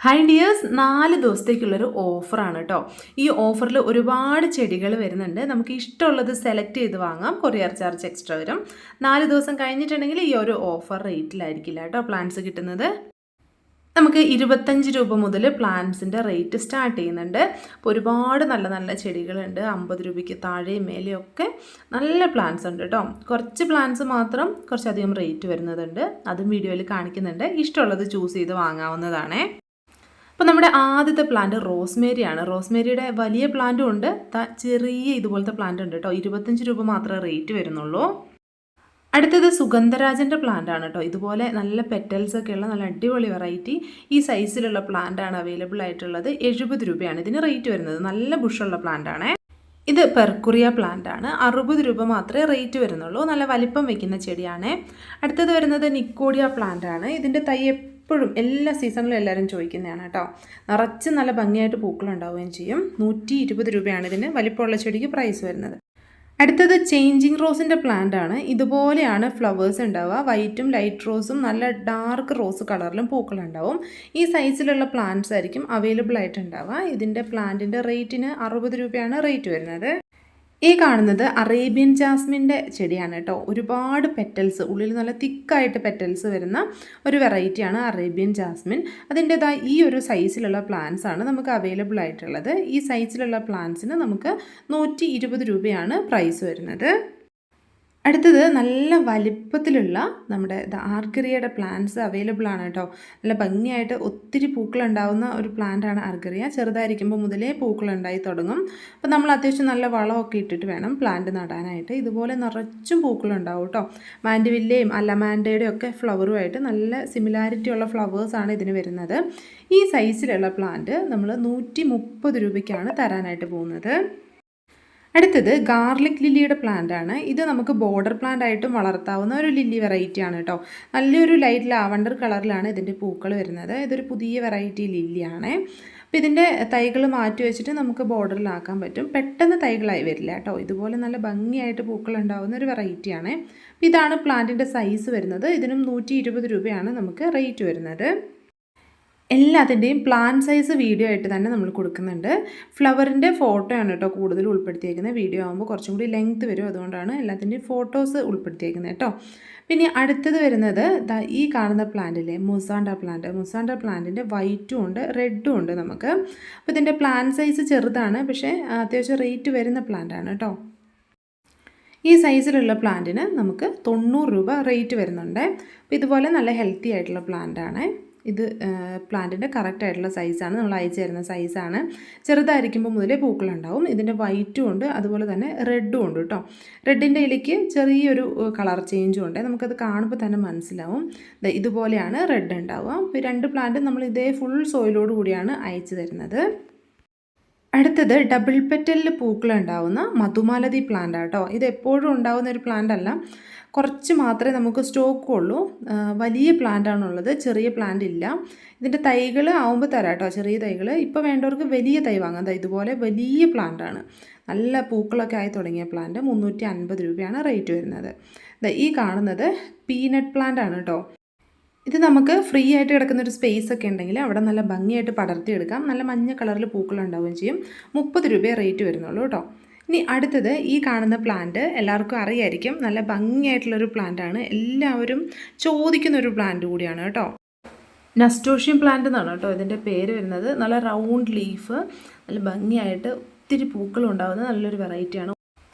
Hi dears, 4 ദിവസത്തേക്കുള്ളൊരു ഓഫറാണ് കേട്ടോ. ഈ ഓഫറിൽ ഒരുപാട് ചെടികൾ വരുന്നുണ്ട്. നമുക്ക് ഇഷ്ടമുള്ളത് സെലക്ട് ചെയ്ത് വാങ്ങാം. കൊറിയർ ചാർജ് എക്സ്ട്രാ വരും. 4 ദിവസം കഴിഞ്ഞിട്ടുണ്ടെങ്കിൽ ഈ ഒരു ഓഫർ റേറ്റിലായിരിക്കില്ല കേട്ടോ പ്ലാന്റ്സ് കിട്ടുന്നത്. നമുക്ക് 25 രൂപ മുതൽ പ്ലാന്റ്സിൻ്റെ റേറ്റ് സ്റ്റാർട്ട് ചെയ്യുന്നുണ്ട്. അപ്പോൾ ഒരുപാട് നല്ല നല്ല ചെടികളുണ്ട്. 50 രൂപയ്ക്ക് താഴെയും മേലെയൊക്കെ നല്ല പ്ലാന്റ്സ് ഉണ്ട് കേട്ടോ. കുറച്ച് പ്ലാന്റ്സ് മാത്രം കുറച്ചധികം റേറ്റ് വരുന്നതുണ്ട്. അതും വീഡിയോയിൽ കാണിക്കുന്നുണ്ട്. ഇഷ്ടമുള്ളത് ചൂസ് ചെയ്ത് വാങ്ങാവുന്നതാണേ. അപ്പോൾ നമ്മുടെ ആദ്യത്തെ പ്ലാന്റ് റോസ്മേരിയാണ്. റോസ്മേരിയുടെ വലിയ പ്ലാന്റും ഉണ്ട്, ചെറിയ ഇതുപോലത്തെ പ്ലാന്റ് ഉണ്ട് കേട്ടോ. 25 രൂപ മാത്രമേ റേറ്റ് വരുന്നുള്ളൂ. അടുത്തത് സുഗന്ധരാജൻ്റെ പ്ലാന്റ് ആണ് കേട്ടോ. ഇതുപോലെ നല്ല പെറ്റൽസ് ഒക്കെ ഉള്ള നല്ല അടിപൊളി വെറൈറ്റി ഈ സൈസിലുള്ള പ്ലാന്റ് ആണ് അവൈലബിൾ ആയിട്ടുള്ളത്. 70 രൂപയാണ് ഇതിന് റേറ്റ് വരുന്നത്. നല്ല ബുഷുള്ള പ്ലാന്റ് ആണ്. ഇത് പെർക്കുറിയ പ്ലാന്റ് ആണ്. 60 രൂപ മാത്രമേ റേറ്റ് വരുന്നുള്ളൂ. നല്ല വലിപ്പം വെക്കുന്ന ചെടിയാണ്. അടുത്തത് വരുന്നത് നിക്കോഡിയ പ്ലാന്റ് ആണ്. ഇതിൻ്റെ തൈ എപ്പോഴും എല്ലാ സീസണിലും എല്ലാവരും ചോദിക്കുന്നതാണ് കേട്ടോ. നിറച്ച് നല്ല ഭംഗിയായിട്ട് പൂക്കളുണ്ടാവുകയും ചെയ്യും. 120 രൂപയാണ് ഇതിന് വലിപ്പമുള്ള ചെടിക്ക് പ്രൈസ് വരുന്നത്. അടുത്തത് ചേഞ്ചിങ് റോസിൻ്റെ പ്ലാന്റ് ആണ്. ഇതുപോലെയാണ് ഫ്ലവേഴ്സ് ഉണ്ടാവുക. വൈറ്റും ലൈറ്റ് റോസും നല്ല ഡാർക്ക് റോസ് കളറിലും പൂക്കളുണ്ടാവും. ഈ സൈസിലുള്ള പ്ലാന്റ്സ് ആയിരിക്കും അവൈലബിൾ ആയിട്ടുണ്ടാവുക. ഇതിൻ്റെ പ്ലാന്റിൻ്റെ റേറ്റിന് 60 രൂപയാണ് റേറ്റ് വരുന്നത്. ഈ കാണുന്നത് അറേബ്യൻ ജാസ്മിൻ്റെ ചെടിയാണ് കേട്ടോ. ഒരുപാട് പെറ്റൽസ്, ഉള്ളിൽ നല്ല തിക്കായിട്ട് പെറ്റൽസ് വരുന്ന ഒരു വെറൈറ്റിയാണ് അറേബ്യൻ ജാസ്മിൻ. അതിൻ്റെതായ ഈ ഒരു സൈസിലുള്ള പ്ലാന്റ്സ് ആണ് നമുക്ക് അവൈലബിൾ ആയിട്ടുള്ളത്. ഈ സൈസിലുള്ള പ്ലാന്റ്സിന് നമുക്ക് 120 രൂപയാണ് പ്രൈസ് വരുന്നത്. അടുത്തത് നല്ല വലിപ്പത്തിലുള്ള നമ്മുടെ ആർഗറിയയുടെ പ്ലാന്റ്സ് അവൈലബിൾ ആണ് കേട്ടോ. നല്ല ഭംഗിയായിട്ട് ഒത്തിരി പൂക്കളുണ്ടാവുന്ന ഒരു പ്ലാന്റാണ് ആർഗറിയ. ചെറുതായിരിക്കുമ്പോൾ മുതലേ പൂക്കളുണ്ടായി തുടങ്ങും. അപ്പോൾ നമ്മൾ അത്യാവശ്യം നല്ല വളമൊക്കെ ഇട്ടിട്ട് വേണം പ്ലാന്റ് നടാനായിട്ട്. ഇതുപോലെ നിറച്ചും പൂക്കളുണ്ടാവും കേട്ടോ. മാൻഡിവില്ലയും അലമാൻഡയുടെയും ഒക്കെ ഫ്ലവറുമായിട്ട് നല്ല സിമിലാരിറ്റി ഉള്ള ഫ്ലവേഴ്സാണ് ഇതിന് വരുന്നത്. ഈ സൈസിലുള്ള പ്ലാന്റ് നമ്മൾ 130 രൂപയ്ക്കാണ് തരാനായിട്ട് പോകുന്നത്. അടുത്തത് ഗാർലിക് ലില്ലിയുടെ പ്ലാന്റ് ആണ്. ഇത് നമുക്ക് ബോർഡർ പ്ലാന്റ് ആയിട്ടും വളർത്താവുന്ന ഒരു ലില്ലി വെറൈറ്റി ആണ് കേട്ടോ. നല്ലൊരു ലൈറ്റ് ലാവണ്ടർ കളറിലാണ് ഇതിൻ്റെ പൂക്കൾ വരുന്നത്. ഇതൊരു പുതിയ വെറൈറ്റി ലില്ലിയാണ്. അപ്പോൾ ഇതിൻ്റെ തൈകൾ മാറ്റി വെച്ചിട്ട് നമുക്ക് ബോർഡറിലാക്കാൻ പറ്റും. പെട്ടെന്ന് തൈകളായി വരില്ല കേട്ടോ. ഇതുപോലെ നല്ല ഭംഗിയായിട്ട് പൂക്കൾ ഉണ്ടാകുന്ന ഒരു വെറൈറ്റിയാണ്. അപ്പോൾ ഇതാണ് പ്ലാന്റിൻ്റെ സൈസ് വരുന്നത്. ഇതിനും 120 രൂപയാണ് നമുക്ക് റേറ്റ് വരുന്നത്. എല്ലാത്തിൻ്റെയും പ്ലാൻ സൈസ് വീഡിയോ ആയിട്ട് തന്നെ നമ്മൾ കൊടുക്കുന്നുണ്ട്. ഫ്ലവറിൻ്റെ ഫോട്ടോ ആണ് കേട്ടോ കൂടുതൽ ഉൾപ്പെടുത്തിയേക്കുന്നത്. വീഡിയോ ആകുമ്പോൾ കുറച്ചും കൂടി ലെങ്ത്ത് വരും, അതുകൊണ്ടാണ് എല്ലാത്തിൻ്റെയും ഫോട്ടോസ് ഉൾപ്പെടുത്തിയേക്കുന്നത് കേട്ടോ. പിന്നെ അടുത്തത് വരുന്നത് ഈ കാണുന്ന പ്ലാന്റിലെ മുസാണ്ട പ്ലാന്റിൻ്റെ വൈറ്റും ഉണ്ട് റെഡും ഉണ്ട് നമുക്ക്. അപ്പോൾ ഇതിൻ്റെ പ്ലാൻ സൈസ് ചെറുതാണ്, പക്ഷേ അത്യാവശ്യം റേറ്റ് വരുന്ന പ്ലാന്റാണ് കേട്ടോ. ഈ സൈസിലുള്ള പ്ലാന്റിന് നമുക്ക് 90 രൂപ റേറ്റ് വരുന്നുണ്ട്. അപ്പോൾ ഇതുപോലെ നല്ല ഹെൽത്തി ആയിട്ടുള്ള പ്ലാന്റാണ്. ഇത് പ്ലാന്റിൻ്റെ കറക്റ്റായിട്ടുള്ള സൈസാണ്, നമ്മൾ അയച്ചു തരുന്ന സൈസാണ്. ചെറുതായിരിക്കുമ്പോൾ മുതലേ പൂക്കളുണ്ടാവും. ഇതിൻ്റെ വൈറ്റും ഉണ്ട്, അതുപോലെ തന്നെ റെഡും ഉണ്ട് കേട്ടോ. റെഡിൻ്റെ ഇലയ്ക്ക് ചെറിയൊരു കളർ ചേഞ്ചും ഉണ്ട്, നമുക്കത് കാണുമ്പോൾ തന്നെ മനസ്സിലാവും. ഇതുപോലെയാണ് റെഡ് ഉണ്ടാവുക. അപ്പോൾ 2 പ്ലാന്റ് നമ്മൾ ഇതേ ഫുൾ സോയിലോട് കൂടിയാണ് അയച്ചു തരുന്നത്. അടുത്തത് ഡബിൾ പെറ്റലിൽ പൂക്കളുണ്ടാവുന്ന മധുമാലതി പ്ലാന്റ് ആട്ടോ. ഇത് എപ്പോഴും ഉണ്ടാവുന്ന ഒരു പ്ലാന്റ് അല്ല, കുറച്ച് മാത്രമേ നമുക്ക് സ്റ്റോക്ക് ഉള്ളൂ. വലിയ പ്ലാന്റാണുള്ളത്, ചെറിയ പ്ലാന്റ് ഇല്ല. ഇതിൻ്റെ തൈകൾ ആവുമ്പോൾ തരാം കേട്ടോ, ചെറിയ തൈകൾ. ഇപ്പോൾ വേണ്ടവർക്ക് വലിയ തൈ വാങ്ങാം. ഇതുപോലെ വലിയ പ്ലാന്റാണ്, നല്ല പൂക്കളൊക്കെ ആയി തുടങ്ങിയ പ്ലാന്റ്. 350 രൂപയാണ് റേറ്റ് വരുന്നത്. ഈ കാണുന്നത് പീനട്ട് പ്ലാന്റ് ആണ് കേട്ടോ. ഇത് നമുക്ക് ഫ്രീ ആയിട്ട് കിടക്കുന്നൊരു സ്പേസ് ഒക്കെ ഉണ്ടെങ്കിൽ അവിടെ നല്ല ഭംഗിയായിട്ട് പടർത്തിയെടുക്കാം. നല്ല മഞ്ഞ കളറിൽ പൂക്കളുണ്ടാവുകയും ചെയ്യും. 30 രൂപയെ റേറ്റ് വരുന്നുള്ളൂ കേട്ടോ. ഇനി അടുത്തത് ഈ കാണുന്ന പ്ലാന്റ് എല്ലാവർക്കും അറിയായിരിക്കും. നല്ല ഭംഗിയായിട്ടുള്ളൊരു പ്ലാന്റാണ്, എല്ലാവരും ചോദിക്കുന്നൊരു പ്ലാന്റ് കൂടിയാണ് കേട്ടോ. നസ്റ്റോഷ്യം പ്ലാന്റ് എന്നാണ് കേട്ടോ ഇതിൻ്റെ പേര് വരുന്നത്. നല്ല റൗണ്ട് ലീഫ്, നല്ല ഭംഗിയായിട്ട് ഒത്തിരി പൂക്കളുണ്ടാകുന്ന നല്ലൊരു വെറൈറ്റിയാണ്.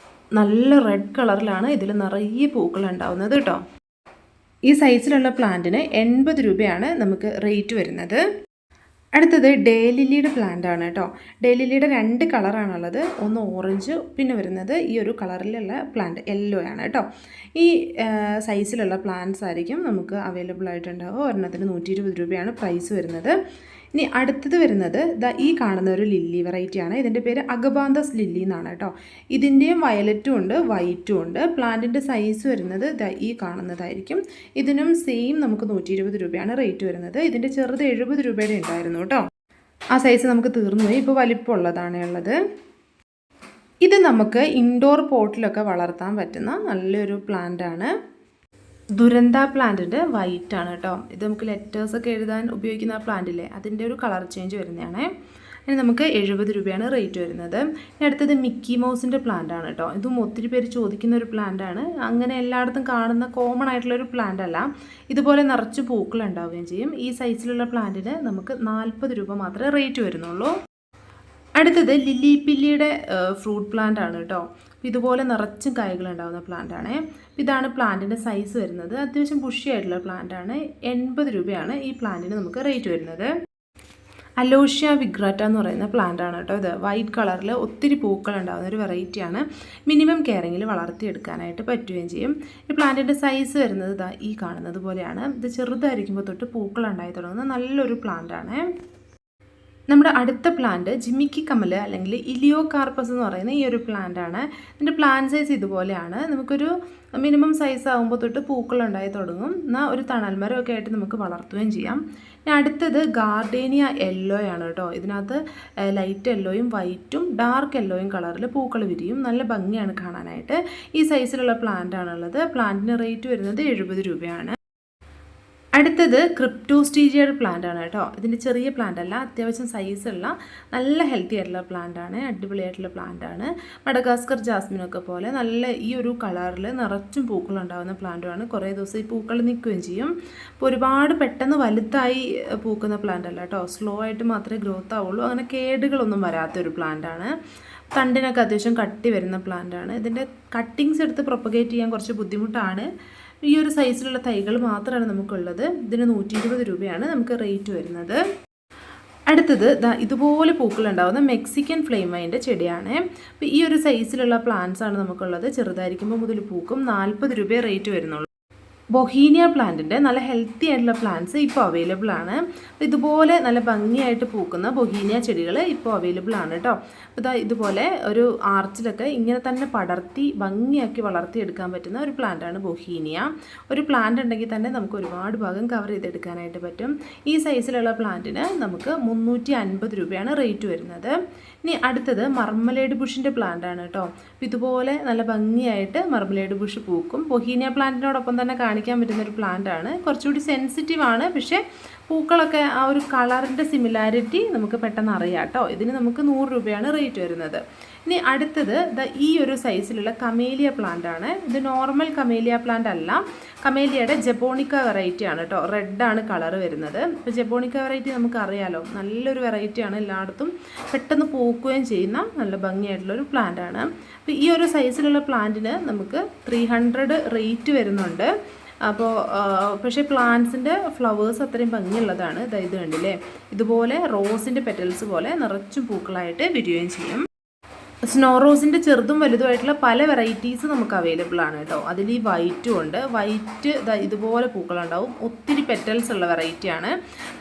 നല്ല റെഡ് കളറിലാണ് ഇതിൽ നിറയെ പൂക്കളുണ്ടാവുന്നത് കേട്ടോ. ഈ സൈസിലുള്ള പ്ലാന്റിന് 80 രൂപയാണ് നമുക്ക് റേറ്റ് വരുന്നത്. അടുത്തത് ഡേ ലില്ലിയുടെ പ്ലാന്റ് ആണ് കേട്ടോ. ഡേ ലില്ലിയുടെ 2 കളറാണുള്ളത്, ഒന്ന് ഓറഞ്ച്, പിന്നെ വരുന്നത് ഈ ഒരു കളറിലുള്ള പ്ലാന്റ് യെല്ലോ ആണ് കേട്ടോ. ഈ സൈസിലുള്ള പ്ലാന്റ്സ് ആയിരിക്കും നമുക്ക് അവൈലബിൾ ആയിട്ടുണ്ടാവുക. ഒരെണ്ണത്തിന് 120 രൂപയാണ് പ്രൈസ് വരുന്നത്. ഇനി അടുത്തത് വരുന്നത് ഈ കാണുന്ന ഒരു ലില്ലി വെറൈറ്റിയാണ്. ഇതിൻ്റെ പേര് അഗബാന്തസ് ലില്ലി എന്നാണ് കേട്ടോ. ഇതിൻ്റെയും വയലറ്റും ഉണ്ട് വൈറ്റും ഉണ്ട്. പ്ലാന്റിൻ്റെ സൈസ് വരുന്നത് ഈ കാണുന്നതായിരിക്കും. ഇതിനും സെയിം നമുക്ക് 120 രൂപയാണ് റേറ്റ് വരുന്നത്. ഇതിൻ്റെ ചെറുത് 70 രൂപയുടെ ഉണ്ടായിരുന്നു കേട്ടോ. ആ സൈസ് നമുക്ക് തീർന്നു പോയി, ഇപ്പോൾ വലിപ്പമുള്ളതാണ് ഉള്ളത്. ഇത് നമുക്ക് ഇൻഡോർ പോട്ടിലൊക്കെ വളർത്താൻ പറ്റുന്ന നല്ലൊരു പ്ലാന്റാണ്. ദുരന്ത പ്ലാന്റിൻ്റെ വൈറ്റ് ആണ് കേട്ടോ. ഇത് നമുക്ക് ലെറ്റേഴ്സൊക്കെ എഴുതാൻ ഉപയോഗിക്കുന്ന ആ പ്ലാന്റില്ലേ, അതിൻ്റെ ഒരു കളർ ചേഞ്ച് വരുന്നതാണ്. ഇനി നമുക്ക് 70 രൂപയാണ് റേറ്റ് വരുന്നത്. ഇനി അടുത്തത് മിക്കി മൗസിൻ്റെ പ്ലാന്റ് ആണ് കേട്ടോ. ഇതും ഒത്തിരി പേര് ചോദിക്കുന്ന ഒരു പ്ലാന്റ് ആണ്. അങ്ങനെ എല്ലായിടത്തും കാണുന്ന കോമൺ ആയിട്ടുള്ളൊരു പ്ലാന്റ് അല്ല. ഇതുപോലെ നിറച്ച് പൂക്കൾ ഉണ്ടാവുകയും ചെയ്യും. ഈ സൈസിലുള്ള പ്ലാന്റിന് നമുക്ക് 40 രൂപ മാത്രമേ റേറ്റ് വരുന്നുള്ളൂ. അടുത്തത് ലില്ലി പില്ലിയുടെ ഫ്രൂട്ട് പ്ലാന്റ് ആണ് കേട്ടോ. ഇതുപോലെ നിറച്ചും കായ്കൾ ഉണ്ടാകുന്ന പ്ലാന്റ് ആണ്. ഇതാണ് പ്ലാന്റിൻ്റെ സൈസ് വരുന്നത്. അത്യാവശ്യം ബുഷി ആയിട്ടുള്ള പ്ലാന്റ് ആണ്. 80 രൂപയാണ് ഈ പ്ലാന്റിന് നമുക്ക് റേറ്റ് വരുന്നത്. അലോഷ്യ വിഗ്രാറ്റ എന്ന് പറയുന്ന പ്ലാന്റ് ആണ് കേട്ടോ. ഇത് വൈറ്റ് കളറിൽ ഒത്തിരി പൂക്കൾ ഉണ്ടാകുന്ന ഒരു വെറൈറ്റിയാണ്. മിനിമം കെയറിങ്ങിൽ വളർത്തിയെടുക്കാനായിട്ട് പറ്റുകയും ചെയ്യും. ഈ പ്ലാന്റിൻ്റെ സൈസ് വരുന്നത് ഇതാ ഈ കാണുന്നത് പോലെയാണ്. ഇത് ചെറുതായിരിക്കുമ്പോൾ തൊട്ട് പൂക്കൾ ഉണ്ടായി തുടങ്ങുന്ന നല്ലൊരു പ്ലാന്റ് ആണ്. നമ്മുടെ അടുത്ത പ്ലാന്റ് ജിമിക്കി കമൽ അല്ലെങ്കിൽ ഇലിയോ കാർപ്പസ് എന്ന് പറയുന്ന ഈ ഒരു പ്ലാന്റ് ആണ്. ഇതിൻ്റെ പ്ലാന്റ് സൈസ് ഇതുപോലെയാണ്. നമുക്കൊരു മിനിമം സൈസ് ആകുമ്പോൾ തൊട്ട് പൂക്കൾ ഉണ്ടായി തുടങ്ങും. എന്നാൽ ഒരു തണൽമരമൊക്കെ ആയിട്ട് നമുക്ക് വളർത്തുകയും ചെയ്യാം. ഇനി അടുത്തത് ഗാർഡേനിയ യെല്ലോ ആണ് കേട്ടോ. ഇതിനകത്ത് ലൈറ്റ് യെല്ലോയും വൈറ്റും ഡാർക്ക് യെല്ലോയും കളറിൽ പൂക്കൾ വിരിയും. നല്ല ഭംഗിയാണ് കാണാനായിട്ട്. ഈ സൈസിലുള്ള പ്ലാന്റ് ആണുള്ളത്. പ്ലാന്റിന് റേറ്റ് വരുന്നത് 70 രൂപയാണ്. അടുത്തത് ക്രിപ്റ്റോസ്റ്റീരിയയുടെ പ്ലാന്റ് ആണ് കേട്ടോ. ഇതിൻ്റെ ചെറിയ പ്ലാന്റ് അല്ല, അത്യാവശ്യം സൈസുള്ള നല്ല ഹെൽത്തി ആയിട്ടുള്ള പ്ലാന്റ് ആണ്. അടിപൊളിയായിട്ടുള്ള പ്ലാന്റ് ആണ്. മഡഗാസ്കർ ജാസ്മിനൊക്കെ പോലെ നല്ല ഈ ഒരു കളറിൽ നിറച്ചും പൂക്കളുണ്ടാകുന്ന പ്ലാന്റുമാണ്. കുറേ ദിവസം ഈ പൂക്കൾ നിൽക്കുകയും ചെയ്യും. അപ്പോൾ ഒരുപാട് പെട്ടെന്ന് വലുതായി പൂക്കുന്ന പ്ലാന്റ് അല്ല കേട്ടോ. സ്ലോ ആയിട്ട് മാത്രമേ ഗ്രോത്ത് ആവുള്ളൂ. അങ്ങനെ കേടുകളൊന്നും വരാത്തൊരു പ്ലാന്റ് ആണ്. തണ്ടിനൊക്കെ അത്യാവശ്യം കട്ടി വരുന്ന പ്ലാന്റ് ആണ്. ഇതിൻ്റെ കട്ടിങ്സ് എടുത്ത് പ്രൊപ്പഗേറ്റ് ചെയ്യാൻ കുറച്ച് ബുദ്ധിമുട്ടാണ്. ഈ ഒരു സൈസിലുള്ള തൈകൾ മാത്രമാണ് നമുക്കുള്ളത്. ഇതിന് 120 രൂപയാണ് നമുക്ക് റേറ്റ് വരുന്നത്. അടുത്തത് ഇതുപോലെ പൂക്കളുണ്ടാവുന്ന മെക്സിക്കൻ ഫ്ലെയിം വൈൻ്റെ ചെടിയാണ്. അപ്പോൾ ഈ ഒരു സൈസിലുള്ള പ്ലാന്റ്സ് ആണ് നമുക്കുള്ളത്. ചെറുതായിരിക്കുമ്പോൾ മുതൽ പൂക്കും. 40 രൂപയെ റേറ്റ് വരുന്നുള്ളൂ. ബൊഹീനിയ പ്ലാന്റിൻ്റെ നല്ല ഹെൽത്തി ആയിട്ടുള്ള പ്ലാന്റ്സ് ഇപ്പോൾ അവൈലബിൾ ആണ്. ഇതുപോലെ നല്ല ഭംഗിയായിട്ട് പൂക്കുന്ന ബൊഹീനിയ ചെടികൾ ഇപ്പോൾ അവൈലബിൾ ആണ് കേട്ടോ. അപ്പോൾ ഇതുപോലെ ഒരു ആർച്ചിലൊക്കെ ഇങ്ങനെ തന്നെ പടർത്തി ഭംഗിയാക്കി വളർത്തിയെടുക്കാൻ പറ്റുന്ന ഒരു പ്ലാന്റാണ് ബൊഹീനിയ. ഒരു പ്ലാന്റ് ഉണ്ടെങ്കിൽ തന്നെ നമുക്ക് ഒരുപാട് ഭാഗം കവർ ചെയ്തെടുക്കാനായിട്ട് പറ്റും. ഈ സൈസിലുള്ള പ്ലാന്റിന് നമുക്ക് 350 രൂപയാണ് റേറ്റ് വരുന്നത്. ഇനി അടുത്തത് മർമലേഡ് ബുഷിൻ്റെ പ്ലാന്റ് ആണ് കേട്ടോ. അപ്പോൾ ഇതുപോലെ നല്ല ഭംഗിയായിട്ട് മർമലേഡ് ബുഷ് പൂക്കും. ബൊഹീനിയ പ്ലാന്റിനോടൊപ്പം തന്നെ കാണിക്കാൻ പറ്റുന്ന ഒരു പ്ലാന്റ് ആണ്. കുറച്ചുകൂടി സെൻസിറ്റീവ് ആണ്. പക്ഷേ പൂക്കളൊക്കെ ആ ഒരു കളറിൻ്റെ സിമിലാരിറ്റി നമുക്ക് പെട്ടെന്ന് അറിയാം കേട്ടോ. ഇതിന് നമുക്ക് 100 രൂപയാണ് റേറ്റ് വരുന്നത്. ഇനി അടുത്തത് ഈ ഒരു സൈസിലുള്ള കമേലിയ പ്ലാന്റ് ആണ്. ഇത് നോർമൽ കമേലിയ പ്ലാന്റ് അല്ല. കമേലിയയുടെ ജപ്പോണിക്ക വെറൈറ്റി ആണ് കേട്ടോ. റെഡാണ് കളർ വരുന്നത്. അപ്പോൾ ജപ്പോണിക്ക വെറൈറ്റി നമുക്ക് അറിയാലോ, നല്ലൊരു വെറൈറ്റിയാണ്. എല്ലായിടത്തും പെട്ടെന്ന് പൂക്കുകയും ചെയ്യുന്ന നല്ല ഭംഗിയായിട്ടുള്ളൊരു പ്ലാന്റ് ആണ്. അപ്പോൾ ഈ ഒരു സൈസിലുള്ള പ്ലാന്റിന് നമുക്ക് 300 റേറ്റ് വരുന്നുണ്ട്. അപ്പോൾ പക്ഷേ പ്ലാന്റ്സിൻ്റെ ഫ്ലവേഴ്സ് അത്രയും ഭംഗിയുള്ളതാണ്. ഇത് കണ്ടില്ലേ, ഇതുപോലെ റോസിൻ്റെ പെറ്റൽസ് പോലെ നിറച്ചും പൂക്കളായിട്ട് വിരിയുകയും ചെയ്യും. സ്നോ റോസിൻ്റെ ചെറുതും വലുതുമായിട്ടുള്ള പല വെറൈറ്റീസ് നമുക്ക് അവൈലബിൾ ആണ് കേട്ടോ. അതിൽ ഈ വൈറ്റും ഉണ്ട്. വൈറ്റ് ഇതുപോലെ പൂക്കളുണ്ടാവും. ഒത്തിരി പെറ്റൽസ് ഉള്ള വെറൈറ്റിയാണ്.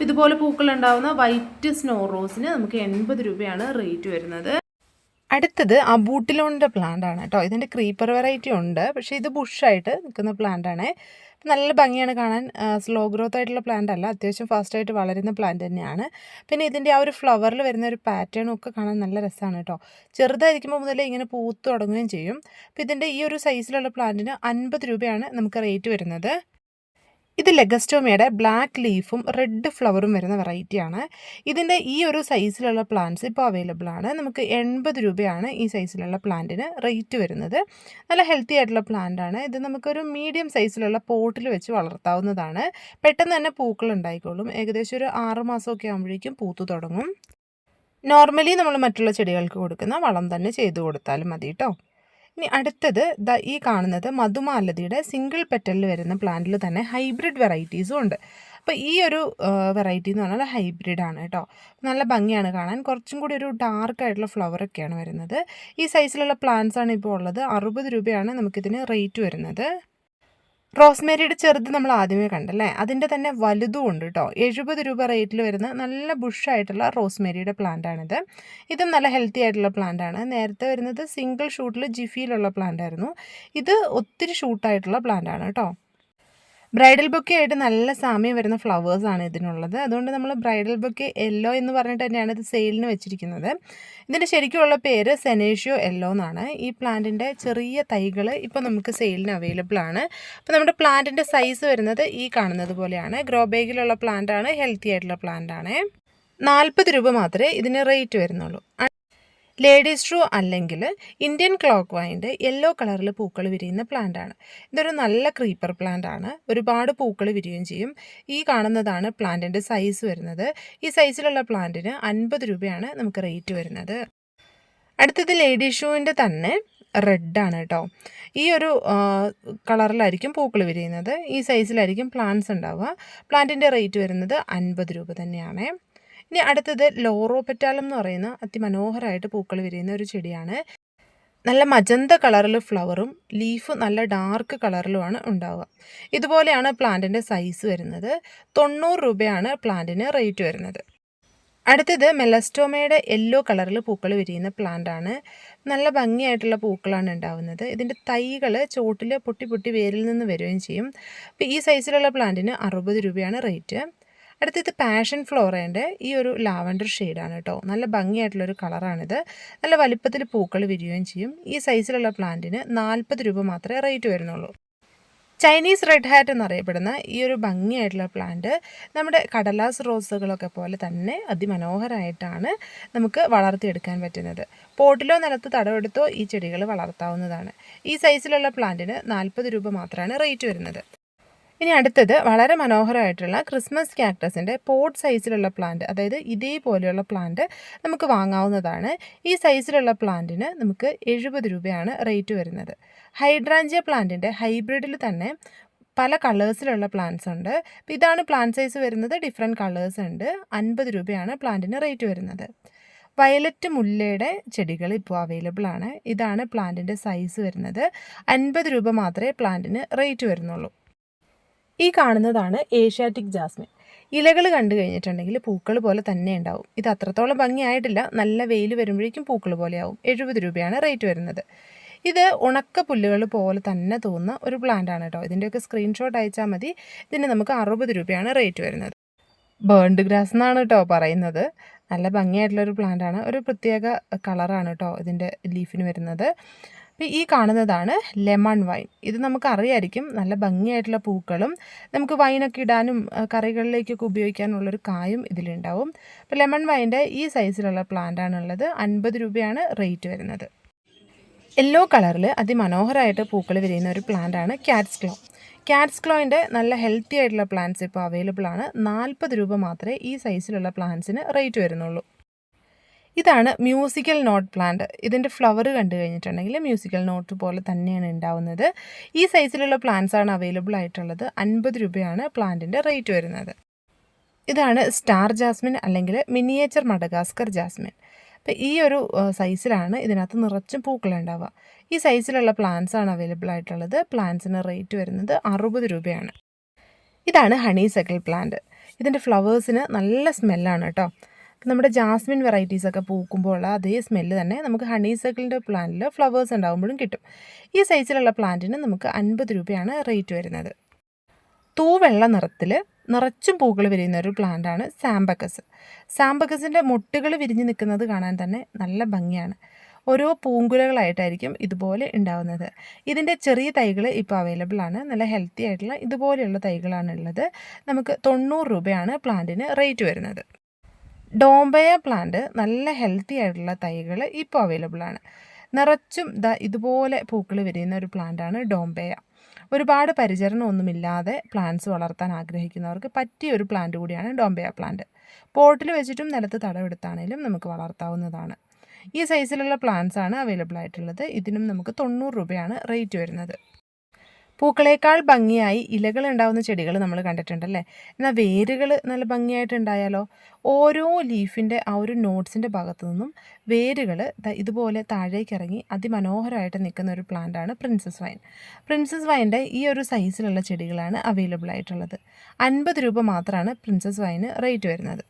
ഇതുപോലെ പൂക്കളുണ്ടാവുന്ന വൈറ്റ് സ്നോ റോസിന് നമുക്ക് 80 രൂപയാണ് റേറ്റ് വരുന്നത്. അടുത്തത് അബൂട്ടിലോണിൻ്റെ പ്ലാന്റ് ആണ് കേട്ടോ. ഇതിൻ്റെ ക്രീപ്പർ വെറൈറ്റി ഉണ്ട്, പക്ഷേ ഇത് ബുഷായിട്ട് നിൽക്കുന്ന പ്ലാന്റ് ആണ്. നല്ല ഭംഗിയാണ് കാണാൻ. സ്ലോ ഗ്രോത്ത് ആയിട്ടുള്ള പ്ലാന്റ് അല്ല, അത്യാവശ്യം ഫാസ്റ്റായിട്ട് വളരുന്ന പ്ലാന്റ് തന്നെയാണ്. പിന്നെ ഇതിൻ്റെ ആ ഒരു ഫ്ലവറിൽ വരുന്ന ഒരു പാറ്റേണും ഒക്കെ കാണാൻ നല്ല രസമാണ് കേട്ടോ. ചെറുതായിരിക്കുമ്പോൾ മുതലേ ഇങ്ങനെ പൂത്ത് തുടങ്ങുകയും ചെയ്യും. അപ്പോൾ ഇതിൻ്റെ ഈ ഒരു സൈസിലുള്ള പ്ലാന്റിന് 50 രൂപയാണ് നമുക്ക് റേറ്റ് വരുന്നത്. ഇത് ലെഗസ്റ്റോമയുടെ ബ്ലാക്ക് ലീഫും റെഡ് ഫ്ലവറും വരുന്ന വെറൈറ്റിയാണ്. ഇതിൻ്റെ ഈ ഒരു സൈസിലുള്ള പ്ലാന്റ്സ് ഇപ്പോൾ അവൈലബിൾ ആണ്. നമുക്ക് 80 രൂപയാണ് ഈ സൈസിലുള്ള പ്ലാന്റിന് റേറ്റ് വരുന്നത്. നല്ല ഹെൽത്തി ആയിട്ടുള്ള പ്ലാന്റ് ആണ്. ഇത് നമുക്കൊരു മീഡിയം സൈസിലുള്ള പോട്ടിൽ വെച്ച് വളർത്താവുന്നതാണ്. പെട്ടെന്ന് തന്നെ പൂക്കൾ ഉണ്ടായിക്കോളും. ഏകദേശം ഒരു 6 മാസമൊക്കെ ആകുമ്പോഴേക്കും പൂത്തു തുടങ്ങും. നോർമലി നമ്മൾ മറ്റുള്ള ചെടികൾക്ക് കൊടുക്കുന്ന വളം തന്നെ ചെയ്തു കൊടുത്താലും മതി കേട്ടോ. ഇനി അടുത്തത് ഈ കാണുന്നത് മധുമാലതിയുടെ സിംഗിൾ പെറ്റലിൽ വരുന്ന പ്ലാന്റിൽ തന്നെ ഹൈബ്രിഡ് വെറൈറ്റീസും ഉണ്ട്. അപ്പോൾ ഈ ഒരു വെറൈറ്റി എന്ന് പറഞ്ഞാൽ ഹൈബ്രിഡ് ആണ് കേട്ടോ. നല്ല ഭംഗിയാണ് കാണാൻ. കുറച്ചും കൂടി ഒരു ഡാർക്കായിട്ടുള്ള ഫ്ലവറൊക്കെയാണ് വരുന്നത്. ഈ സൈസിലുള്ള പ്ലാന്റ്സ് ആണ് ഇപ്പോൾ ഉള്ളത്. 60 രൂപയാണ് നമുക്കിതിന് റേറ്റ് വരുന്നത്. റോസ്മേരിയുടെ ചെറുത് നമ്മൾ ആദ്യമേ കണ്ടല്ലേ, അതിൻ്റെ തന്നെ വലുതും ഉണ്ട് കേട്ടോ. 70 രൂപ റേറ്റിൽ വരുന്ന നല്ല ബുഷായിട്ടുള്ള റോസ്മേരിയുടെ പ്ലാന്റാണിത്. ഇതും നല്ല ഹെൽത്തി ആയിട്ടുള്ള പ്ലാന്റാണ്. നേരത്തെ വരുന്നത് സിംഗിൾ ഷൂട്ടിൽ ജിഫിയിലുള്ള പ്ലാന്റ് ആയിരുന്നു. ഇത് ഒത്തിരി ഷൂട്ടായിട്ടുള്ള പ്ലാന്റാണ് കേട്ടോ. ബ്രൈഡൽ ബൊക്കെ ആയിട്ട് നല്ല സാമ്യം വരുന്ന ഫ്ലവേഴ്സാണ് ഇതിനുള്ളത്. അതുകൊണ്ട് നമ്മൾ ബ്രൈഡൽ ബൊക്കെ യെല്ലോ എന്ന് പറഞ്ഞിട്ട് തന്നെയാണ് ഇത് സെയിലിന് വെച്ചിരിക്കുന്നത്. ഇതിൻ്റെ ശരിക്കുമുള്ള പേര് സെനേഷ്യോ യെല്ലോ എന്നാണ്. ഈ പ്ലാന്റിൻ്റെ ചെറിയ തൈകൾ ഇപ്പോൾ നമുക്ക് സെയിലിന് അവൈലബിൾ ആണ്. അപ്പോൾ നമ്മുടെ പ്ലാന്റിൻ്റെ സൈസ് വരുന്നത് ഈ കാണുന്നത് പോലെയാണ്. ഗ്രോ ബാഗിലുള്ള പ്ലാന്റാണ്, ഹെൽത്തി ആയിട്ടുള്ള പ്ലാന്റാണ്. 40 രൂപ മാത്രമേ ഇതിന് റേറ്റ് വരുന്നുള്ളൂ. ലേഡീസ് ട്രൂ അല്ലെങ്കിൽ ഇന്ത്യൻ ക്ലോക്ക് വൈൻ്റെ യെല്ലോ കളറിൽ പൂക്കൾ വിരിയുന്ന പ്ലാന്റാണ്. ഇതൊരു നല്ല ക്രീപ്പർ പ്ലാന്റ് ആണ്. ഒരുപാട് പൂക്കൾ വിരിയുകയും ചെയ്യും. ഈ കാണുന്നതാണ് പ്ലാന്റിൻ്റെ സൈസ് വരുന്നത്. ഈ സൈസിലുള്ള പ്ലാന്റിന് 50 രൂപയാണ് നമുക്ക് റേറ്റ് വരുന്നത്. അടുത്തത് ലേഡീസ് ഷൂവിൻ്റെ തന്നെ റെഡാണ് കേട്ടോ. ഈ ഒരു കളറിലായിരിക്കും പൂക്കൾ വിരിയുന്നത്. ഈ സൈസിലായിരിക്കും പ്ലാന്റ്സ് ഉണ്ടാവുക. പ്ലാന്റിൻ്റെ റേറ്റ് വരുന്നത് 50 രൂപ തന്നെയാണ്. ഇനി അടുത്തത് ലോറോപെറ്റാലം എന്ന് പറയുന്ന അതിമനോഹരമായിട്ട് പൂക്കൾ വിരിയുന്ന ഒരു ചെടിയാണ്. നല്ല മജന്ത കളറിൽ ഫ്ലവറും ലീഫ് നല്ല ഡാർക്ക് കളറിലുമാണ് ഉണ്ടാവുക. ഇതുപോലെയാണ് പ്ലാന്റിൻ്റെ സൈസ് വരുന്നത്. 90 രൂപയാണ് പ്ലാന്റിന് റേറ്റ് വരുന്നത്. അടുത്തത് മെലസ്റ്റോമയുടെ യെല്ലോ കളറിൽ പൂക്കൾ വിരിയുന്ന പ്ലാന്റാണ്. നല്ല ഭംഗിയായിട്ടുള്ള പൂക്കളാണ് ഉണ്ടാവുന്നത്. ഇതിൻ്റെ തൈകൾ ചോട്ടിൽ പൊട്ടി പൊട്ടി വേരിൽ നിന്ന് വരികയും ചെയ്യും. അപ്പോൾ ഈ സൈസിലുള്ള പ്ലാന്റിന് 60 രൂപയാണ് റേറ്റ്. അടുത്തത് പാഷൻ ഫ്ലോറേൻ്റെ ഈ ഒരു ലാവൻഡർ ഷെയ്ഡാണ് കേട്ടോ. നല്ല ഭംഗിയായിട്ടുള്ളൊരു കളറാണിത്. നല്ല വലിപ്പത്തിൽ പൂക്കൾ വിരിയുകയും ചെയ്യും. ഈ സൈസിലുള്ള പ്ലാന്റിന് 40 രൂപ മാത്രമേ റേറ്റ് വരുന്നുള്ളൂ. ചൈനീസ് റെഡ് ഹാറ്റ് എന്നറിയപ്പെടുന്ന ഈ ഒരു ഭംഗിയായിട്ടുള്ള പ്ലാന്റ് നമ്മുടെ കടലാസ് റോസുകളൊക്കെ പോലെ തന്നെ അതിമനോഹരമായിട്ടാണ് നമുക്ക് വളർത്തിയെടുക്കാൻ പറ്റുന്നത്. പോട്ടിലോ നിലത്ത് തടവെടുത്തോ ഈ ചെടികൾ വളർത്താവുന്നതാണ്. ഈ സൈസിലുള്ള പ്ലാന്റിന് 40 രൂപ മാത്രമാണ് റേറ്റ് വരുന്നത്. ഇനി അടുത്തത് വളരെ മനോഹരമായിട്ടുള്ള ക്രിസ്മസ് ക്യാക്ടസിൻ്റെ പോട്ട് സൈസിലുള്ള പ്ലാന്റ്, അതായത് ഇതേപോലെയുള്ള പ്ലാന്റ് നമുക്ക് വാങ്ങാവുന്നതാണ്. ഈ സൈസിലുള്ള പ്ലാന്റിന് നമുക്ക് 70 രൂപയാണ് റേറ്റ് വരുന്നത്. ഹൈഡ്രാഞ്ചിയ പ്ലാന്റിൻ്റെ ഹൈബ്രിഡിൽ തന്നെ പല കളേഴ്സിലുള്ള പ്ലാന്റ്സ് ഉണ്ട്. അപ്പോൾ ഇതാണ് പ്ലാന്റ് സൈസ് വരുന്നത്. ഡിഫറെൻറ്റ് കളേഴ്സ് ഉണ്ട്. 50 രൂപയാണ് പ്ലാന്റിന് റേറ്റ് വരുന്നത്. വയലറ്റ് മുല്ലയുടെ ചെടികൾ ഇപ്പോൾ അവൈലബിൾ ആണ്. ഇതാണ് പ്ലാന്റിൻ്റെ സൈസ് വരുന്നത്. 50 രൂപ മാത്രമേ പ്ലാന്റിന് റേറ്റ് വരുന്നുള്ളൂ. ഈ കാണുന്നതാണ് ഏഷ്യാറ്റിക് ജാസ്മിൻ. ഇലകൾ കണ്ടു കഴിഞ്ഞിട്ടുണ്ടെങ്കിൽ പൂക്കൾ പോലെ തന്നെ ഉണ്ടാവും. ഇത് അത്രത്തോളം ഭംഗിയായിട്ടില്ല. നല്ല വെയിൽ വരുമ്പോഴേക്കും പൂക്കൾ പോലെയാവും. 70 രൂപയാണ് റേറ്റ് വരുന്നത്. ഇത് ഉണക്ക പുല്ലുകൾ പോലെ തന്നെ തോന്നുന്ന ഒരു പ്ലാന്റാണ് കേട്ടോ. ഇതിൻ്റെയൊക്കെ സ്ക്രീൻഷോട്ട് അയച്ചാൽ മതി. ഇതിന് നമുക്ക് 60 രൂപയാണ് റേറ്റ് വരുന്നത്. ബേൺഡ് ഗ്രാസ് എന്നാണ് കേട്ടോ പറയുന്നത്. നല്ല ഭംഗിയായിട്ടുള്ളൊരു പ്ലാന്റാണ്. ഒരു പ്രത്യേക കളറാണ് കേട്ടോ ഇതിൻ്റെ ലീഫിന് വരുന്നത്. അപ്പോൾ ഈ കാണുന്നതാണ് ലെമൺ വൈൻ. ഇത് നമുക്കറിയായിരിക്കും. നല്ല ഭംഗിയായിട്ടുള്ള പൂക്കളും നമുക്ക് വൈനൊക്കെ ഇടാനും കറികളിലേക്കൊക്കെ ഉപയോഗിക്കാനുള്ളൊരു കായും ഇതിലുണ്ടാവും. അപ്പോൾ ലെമൺ വൈൻ്റെ ഈ സൈസിലുള്ള പ്ലാന്റാണുള്ളത്. 50 രൂപയാണ് റേറ്റ് വരുന്നത്. യെല്ലോ കളറിൽ അതിമനോഹരമായിട്ട് പൂക്കൾ വിരിയുന്ന ഒരു പ്ലാന്റാണ് ക്യാറ്റ്സ് ക്ലോ. ക്യാറ്റ്സ് ക്ലോയിൻ്റെ നല്ല ഹെൽത്തി ആയിട്ടുള്ള പ്ലാന്റ്സ് ഇപ്പോൾ അവൈലബിൾ ആണ്. 40 രൂപ മാത്രമേ ഈ സൈസിലുള്ള പ്ലാന്റ്സിന് റേറ്റ് വരുന്നുള്ളൂ. ഇതാണ് മ്യൂസിക്കൽ നോട്ട് പ്ലാന്റ്. ഇതിൻ്റെ ഫ്ലവർ കണ്ടു കഴിഞ്ഞിട്ടുണ്ടെങ്കിൽ മ്യൂസിക്കൽ നോട്ട് പോലെ തന്നെയാണ് ഉണ്ടാവുന്നത്. ഈ സൈസിലുള്ള പ്ലാന്റ്സ് ആണ് അവൈലബിൾ ആയിട്ടുള്ളത്. 50 രൂപയാണ് പ്ലാന്റിൻ്റെ റേറ്റ് വരുന്നത്. ഇതാണ് സ്റ്റാർ ജാസ്മിൻ അല്ലെങ്കിൽ മിനിയേച്ചർ മഡഗാസ്കർ ജാസ്മിൻ. അപ്പോൾ ഈ ഒരു സൈസിലാണ് ഇതിനകത്ത് നിറച്ചും പൂക്കളുണ്ടാവുക. ഈ സൈസിലുള്ള പ്ലാന്റ്സ് ആണ് അവൈലബിൾ ആയിട്ടുള്ളത്. പ്ലാന്റ്സിന് റേറ്റ് വരുന്നത് 60 രൂപയാണ്. ഇതാണ് ഹണീസക്കിൾ പ്ലാന്റ്. ഇതിൻ്റെ ഫ്ലവേഴ്സിന് നല്ല സ്മെല്ലാണ് കേട്ടോ. നമ്മുടെ ജാസ്മിൻ വെറൈറ്റീസൊക്കെ പൂക്കുമ്പോൾ ഉള്ള അതേ സ്മെല്ല് തന്നെ നമുക്ക് ഹണീസക്കിളിൻ്റെ പ്ലാന്റിൽ ഫ്ലവേഴ്സ് ഉണ്ടാകുമ്പോഴും കിട്ടും. ഈ സൈസിലുള്ള പ്ലാന്റിന് നമുക്ക് 50 രൂപയാണ് റേറ്റ് വരുന്നത്. തൂവെള്ള നിറത്തിൽ നിറച്ചും പൂക്കൾ വിരിയുന്ന ഒരു പ്ലാന്റാണ് സാമ്പക്കസ്. സാമ്പക്കസിൻ്റെ മുട്ടുകൾ വിരിഞ്ഞ് നിൽക്കുന്നത് കാണാൻ തന്നെ നല്ല ഭംഗിയാണ്. ഓരോ പൂങ്കുലകളായിട്ടായിരിക്കും ഇതുപോലെ ഉണ്ടാവുന്നത്. ഇതിൻ്റെ ചെറിയ തൈകൾ ഇപ്പോൾ അവൈലബിൾ ആണ്. നല്ല ഹെൽത്തി ആയിട്ടുള്ള ഇതുപോലെയുള്ള തൈകളാണ് ഉള്ളത്. നമുക്ക് 90 രൂപയാണ് പ്ലാന്റിന് റേറ്റ് വരുന്നത്. ഡോംബയ പ്ലാന്റ് നല്ല ഹെൽത്തി ആയിട്ടുള്ള തൈകൾ ഇപ്പോൾ അവൈലബിൾ ആണ്. നിറച്ചും ഇതുപോലെ പൂക്കൾ വിരിയുന്ന ഒരു പ്ലാന്റാണ് ഡോംബയ. ഒരുപാട് പരിചരണമൊന്നുമില്ലാതെ പ്ലാന്റ്സ് വളർത്താൻ ആഗ്രഹിക്കുന്നവർക്ക് പറ്റിയ ഒരു പ്ലാന്റ് കൂടിയാണ് ഡോംബയ പ്ലാന്റ്. പോട്ടിൽ വെച്ചിട്ടും നിലത്ത് തടവെടുത്താണെങ്കിലും നമുക്ക് വളർത്താവുന്നതാണ്. ഈ സൈസിലുള്ള പ്ലാന്റ്സ് ആണ് അവൈലബിൾ ആയിട്ടുള്ളത്. ഇതിനും നമുക്ക് 90 രൂപയാണ് റേറ്റ് വരുന്നത്. പൂക്കളേക്കാൾ ഭംഗിയായി ഇലകൾ ഉണ്ടാകുന്ന ചെടികൾ നമ്മൾ കണ്ടിട്ടുണ്ടല്ലേ. എന്നാൽ വേരുകൾ നല്ല ഭംഗിയായിട്ടുണ്ടായാലോ. ഓരോ ലീഫിൻ്റെ ആ ഒരു നോട്ട്സിൻ്റെ ഭാഗത്തു നിന്നും വേരുകൾ ഇതുപോലെ താഴേക്ക് ഇറങ്ങി അതിമനോഹരമായിട്ട് നിൽക്കുന്ന ഒരു പ്ലാന്റാണ് പ്രിൻസസ് വൈൻ. പ്രിൻസസ് വൈൻ്റെ ഈ ഒരു സൈസിലുള്ള ചെടികളാണ് അവൈലബിൾ ആയിട്ടുള്ളത്. 50 രൂപ മാത്രമാണ് പ്രിൻസസ് വൈന് റേറ്റ് വരുന്നത്.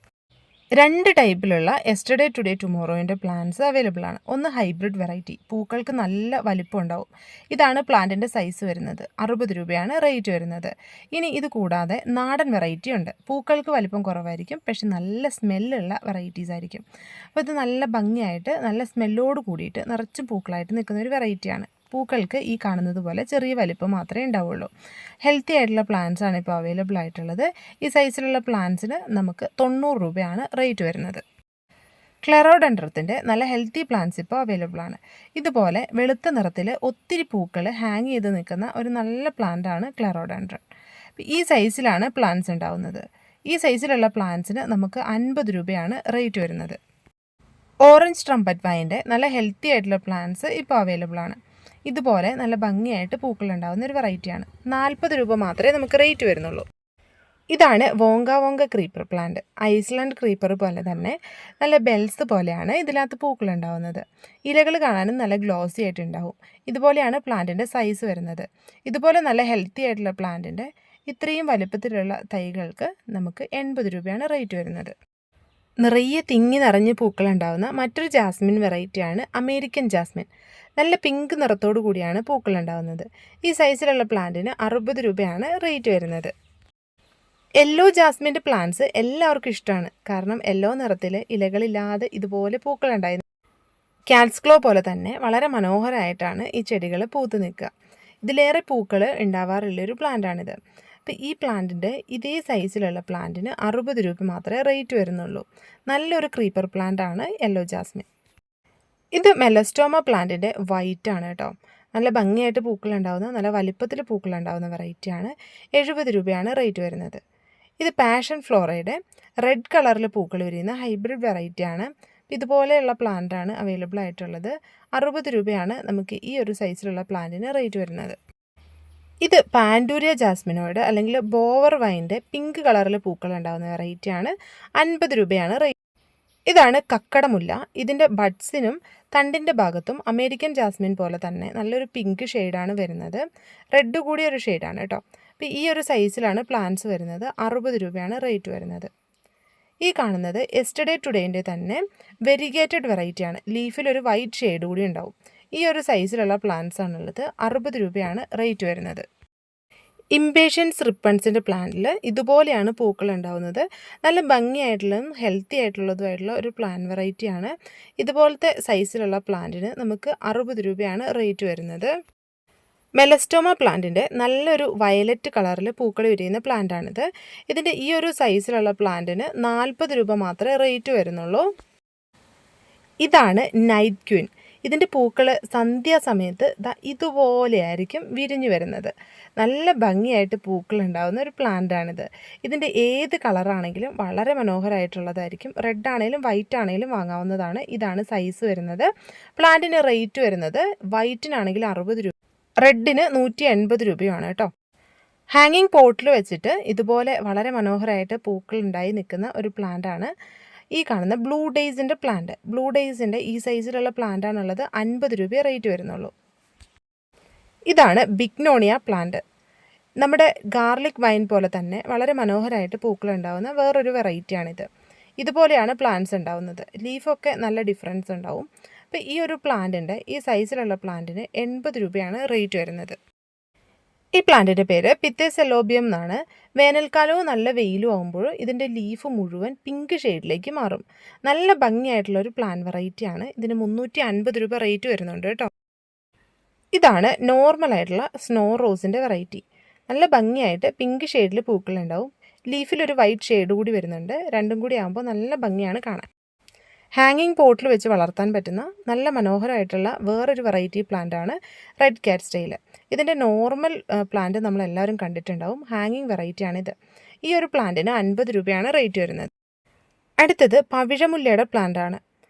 രണ്ട് ടൈപ്പിലുള്ള യെസ്റ്റർഡേ ടുഡേ ടുമോറോയിൻ്റെ പ്ലാന്റ്സ് അവൈലബിൾ ആണ്. ഒന്ന് ഹൈബ്രിഡ് വെറൈറ്റി, പൂക്കൾക്ക് നല്ല വലിപ്പം ഉണ്ടാവും. ഇതാണ് പ്ലാന്റിൻ്റെ സൈസ് വരുന്നത്. 60 രൂപയാണ് റേറ്റ് വരുന്നത്. ഇനി ഇത് കൂടാതെ നാടൻ വെറൈറ്റി ഉണ്ട്. പൂക്കൾക്ക് വലിപ്പം കുറവായിരിക്കും, പക്ഷെ നല്ല സ്മെല്ലുള്ള വെറൈറ്റീസ് ആയിരിക്കും. അപ്പോൾ ഇത് നല്ല ഭംഗിയായിട്ട് നല്ല സ്മെല്ലോട് കൂടിയിട്ട് നിറച്ചും പൂക്കളായിട്ട് നിൽക്കുന്ന ഒരു വെറൈറ്റിയാണ്. പൂക്കൾക്ക് ഈ കാണുന്നത് പോലെ ചെറിയ വലിപ്പം മാത്രമേ ഉണ്ടാവുള്ളൂ. ഹെൽത്തി ആയിട്ടുള്ള പ്ലാന്റ്സ് ആണ് ഇപ്പോൾ അവൈലബിൾ ആയിട്ടുള്ളത്. ഈ സൈസിലുള്ള പ്ലാന്റ്സിന് നമുക്ക് 90 രൂപയാണ് റേറ്റ് വരുന്നത്. ക്ലെറോഡെൻഡ്രത്തിൻ്റെ നല്ല ഹെൽത്തി പ്ലാന്റ്സ് ഇപ്പോൾ അവൈലബിൾ ആണ്. ഇതുപോലെ വെളുത്ത നിറത്തിൽ ഒത്തിരി പൂക്കൾ ഹാങ് ചെയ്ത് നിൽക്കുന്ന ഒരു നല്ല പ്ലാന്റാണ് ക്ലെറോഡെൻഡ്രൻ. ഈ സൈസിലാണ് പ്ലാന്റ്സ് ഉണ്ടാവുന്നത്. ഈ സൈസിലുള്ള പ്ലാന്റ്സിന് നമുക്ക് 50 രൂപയാണ് റേറ്റ് വരുന്നത്. ഓറഞ്ച് ട്രംപറ്റ് വൈൻ്റെ നല്ല ഹെൽത്തി ആയിട്ടുള്ള പ്ലാന്റ്സ് ഇപ്പോൾ അവൈലബിൾ ആണ്. ഇതുപോലെ നല്ല ഭംഗിയായിട്ട് പൂക്കളുണ്ടാകുന്ന ഒരു വെറൈറ്റിയാണ്. 40 രൂപ മാത്രമേ നമുക്ക് റേറ്റ് വരുന്നുള്ളൂ. ഇതാണ് Wonka creeper plant. Iceland creeper പോലെ തന്നെ നല്ല ബെൽസ് പോലെയാണ് ഇതിനകത്ത് പൂക്കളുണ്ടാവുന്നത്. ഇലകൾ കാണാനും നല്ല ഗ്ലോസി ആയിട്ടുണ്ടാവും. ഇതുപോലെയാണ് പ്ലാന്റിൻ്റെ സൈസ് വരുന്നത്. ഇതുപോലെ നല്ല ഹെൽത്തി ആയിട്ടുള്ള പ്ലാന്റിൻ്റെ ഇത്രയും വലുപ്പത്തിലുള്ള തൈകൾക്ക് നമുക്ക് 80 രൂപയാണ് റേറ്റ് വരുന്നത്. നിറയെ തിങ്ങി നിറഞ്ഞ് പൂക്കളുണ്ടാവുന്ന മറ്റൊരു ജാസ്മിൻ വെറൈറ്റിയാണ് അമേരിക്കൻ ജാസ്മിൻ. നല്ല പിങ്ക് നിറത്തോടു കൂടിയാണ് പൂക്കളുണ്ടാവുന്നത്. ഈ സൈസിലുള്ള പ്ലാന്റിന് 60 രൂപയാണ് റേറ്റ് വരുന്നത്. യെല്ലോ ജാസ്മിൻ്റെ പ്ലാന്റ്സ് എല്ലാവർക്കും ഇഷ്ടമാണ്. കാരണം യെല്ലോ നിറത്തിൽ ഇലകളില്ലാതെ ഇതുപോലെ പൂക്കളുണ്ടായിരുന്നു. ക്യാറ്റ്സ്ക്ലോ പോലെ തന്നെ വളരെ മനോഹരമായിട്ടാണ് ഈ ചെടികൾ പൂത്ത് നിൽക്കുക. ഇതിലേറെ പൂക്കൾ ഉണ്ടാവാറുള്ളൊരു പ്ലാന്റാണിത്. അപ്പോൾ ഈ പ്ലാന്റിൻ്റെ ഇതേ സൈസിലുള്ള പ്ലാന്റിന് 60 രൂപ മാത്രമേ റേറ്റ് വരുന്നുള്ളൂ. നല്ലൊരു ക്രീപ്പർ പ്ലാന്റാണ് യെല്ലോ ജാസ്മിൻ. ഇത് മെലസ്റ്റോമ പ്ലാന്റിൻ്റെ വൈറ്റ് ആണ് കേട്ടോ. നല്ല ഭംഗിയായിട്ട് പൂക്കളുണ്ടാവുന്ന നല്ല വലിപ്പത്തിൽ പൂക്കളുണ്ടാവുന്ന വെറൈറ്റിയാണ്. 70 രൂപയാണ് റേറ്റ് വരുന്നത്. ഇത് പാഷൻ ഫ്ലോറയുടെ റെഡ് കളറിൽ പൂക്കൾ വിരിയുന്ന ഹൈബ്രിഡ് വെറൈറ്റിയാണ്. ഇതുപോലെയുള്ള പ്ലാന്റാണ് അവൈലബിൾ ആയിട്ടുള്ളത്. 60 രൂപയാണ് നമുക്ക് ഈ ഒരു സൈസിലുള്ള പ്ലാന്റിന് റേറ്റ് വരുന്നത്. ഇത് പാൻഡൂരിയ ജാസ്മിനോയിഡ് അല്ലെങ്കിൽ ബോവർ വൈൻ്റെ പിങ്ക് കളറിൽ പൂക്കൾ ഉണ്ടാകുന്ന വെറൈറ്റിയാണ്. 50 രൂപയാണ് റേറ്റ്. ഇതാണ് കക്കടമുല്ല. ഇതിൻ്റെ ബഡ്സിനും തണ്ടിൻ്റെ ഭാഗത്തും അമേരിക്കൻ ജാസ്മിൻ പോലെ തന്നെ നല്ലൊരു പിങ്ക് ഷെയ്ഡാണ് വരുന്നത്. റെഡ് കൂടിയ ഒരു ഷെയ്ഡാണ് കേട്ടോ. അപ്പോൾ ഈ ഒരു സൈസിലാണ് പ്ലാന്റ്സ് വരുന്നത്. 60 രൂപയാണ് റേറ്റ് വരുന്നത്. ഈ കാണുന്നത് യെസ്റ്റർഡേ ടുഡേൻ്റെ തന്നെ വെരിഗേറ്റഡ് വെറൈറ്റിയാണ്. ലീഫിലൊരു വൈറ്റ് ഷെയ്ഡ് കൂടി ഉണ്ടാവും. ഈ ഒരു സൈസിലുള്ള പ്ലാന്റ്സ് ആണുള്ളത്. 60 രൂപയാണ് റേറ്റ് വരുന്നത്. ഇംപേഷ്യൻസ് റിപ്പൺസിൻ്റെ പ്ലാന്റിൽ ഇതുപോലെയാണ് പൂക്കൾ ഉണ്ടാവുന്നത്. നല്ല ഭംഗിയായിട്ടുള്ളതും ഹെൽത്തി ആയിട്ടുള്ളതുമായിട്ടുള്ള ഒരു പ്ലാന്റ് വെറൈറ്റിയാണ്. ഇതുപോലത്തെ സൈസിലുള്ള പ്ലാന്റിന് നമുക്ക് 60 രൂപയാണ് റേറ്റ് വരുന്നത്. മെലസ്റ്റോമ പ്ലാന്റിൻ്റെ നല്ലൊരു വയലറ്റ് കളറിൽ പൂക്കൾ വിരിയുന്ന പ്ലാന്റാണിത്. ഇതിൻ്റെ ഈ ഒരു സൈസിലുള്ള പ്ലാന്റിന് 40 രൂപ മാത്രമേ റേറ്റ് വരുന്നുള്ളൂ. ഇതാണ് നൈറ്റ് ക്വീൻ. ഇതിൻ്റെ പൂക്കൾ സന്ധ്യാസമയത്ത് ഇതുപോലെയായിരിക്കും വിരിഞ്ഞു വരുന്നത്. നല്ല ഭംഗിയായിട്ട് പൂക്കൾ ഉണ്ടാകുന്ന ഒരു പ്ലാന്റാണിത്. ഇതിൻ്റെ ഏത് കളറാണെങ്കിലും വളരെ മനോഹരമായിട്ടുള്ളതായിരിക്കും. റെഡ് ആണെങ്കിലും വൈറ്റ് ആണെങ്കിലും വാങ്ങാവുന്നതാണ്. ഇതാണ് സൈസ് വരുന്നത്. പ്ലാന്റിന് റേറ്റ് വരുന്നത് വൈറ്റിനാണെങ്കിൽ 60 രൂപ, റെഡിന് 180 രൂപയാണ് കേട്ടോ. ഹാങ്ങിങ് പോട്ടിൽ വെച്ചിട്ട് ഇതുപോലെ വളരെ മനോഹരമായിട്ട് പൂക്കൾ ഉണ്ടായി നിൽക്കുന്ന ഒരു പ്ലാന്റാണ് ഈ കാണുന്ന ബ്ലൂ ഡേയ്സിൻ്റെ പ്ലാന്റ്. ബ്ലൂ ഡേയ്സിൻ്റെ ഈ സൈസിലുള്ള പ്ലാന്റാണുള്ളത്. 50 രൂപ റേറ്റ് വരുന്നുള്ളൂ. ഇതാണ് ബിഗ്നോണിയ പ്ലാന്റ്. നമ്മുടെ ഗാർലിക് വൈൻ പോലെ തന്നെ വളരെ മനോഹരമായിട്ട് പൂക്കളുണ്ടാകുന്ന വേറൊരു വെറൈറ്റിയാണിത്. ഇതുപോലെയാണ് പ്ലാന്റ്സ് ഉണ്ടാവുന്നത്. ലീഫൊക്കെ നല്ല ഡിഫറൻസ് ഉണ്ടാവും. അപ്പോൾ ഈ ഒരു പ്ലാന്റിൻ്റെ ഈ സൈസിലുള്ള പ്ലാന്റിന് 80 രൂപയാണ് റേറ്റ് വരുന്നത്. ഈ പ്ലാന്റിൻ്റെ പേര് പിത്തേസെലോബിയം എന്നാണ്. വേനൽക്കാലവും നല്ല വെയിലും ആകുമ്പോൾ ഇതിൻ്റെ ലീഫ് മുഴുവൻ പിങ്ക് ഷെയ്ഡിലേക്ക് മാറും. നല്ല ഭംഗിയായിട്ടുള്ള ഒരു പ്ലാന്റ് വെറൈറ്റിയാണ്. ഇതിന് 350 രൂപ റേറ്റ് വരുന്നുണ്ട് കേട്ടോ. ഇതാണ് നോർമലായിട്ടുള്ള സ്നോ റോസിൻ്റെ വെറൈറ്റി. നല്ല ഭംഗിയായിട്ട് പിങ്ക് ഷെയ്ഡിൽ പൂക്കളുണ്ടാവും. ലീഫിലൊരു വൈറ്റ് ഷെയ്ഡ് കൂടി വരുന്നുണ്ട്. രണ്ടും കൂടി ആകുമ്പോൾ നല്ല ഭംഗിയാണ് കാണാൻ. ഹാങ്ങിങ് പോട്ടിൽ വെച്ച് വളർത്താൻ പറ്റുന്ന നല്ല മനോഹരമായിട്ടുള്ള വേറൊരു വെറൈറ്റി പ്ലാന്റാണ് റെഡ് കാറ്റ് സ്റ്റൈൽ. ഇതിൻ്റെ നോർമൽ പ്ലാന്റ് നമ്മളെല്ലാവരും കണ്ടിട്ടുണ്ടാവും. ഹാങ്ങിങ് വെറൈറ്റിയാണിത്. ഈ ഒരു പ്ലാന്റിന് 50 രൂപയാണ് റേറ്റ് വരുന്നത്. അടുത്തത് പവിഴമുല്ലയുടെ പ്ലാന്റാണ്.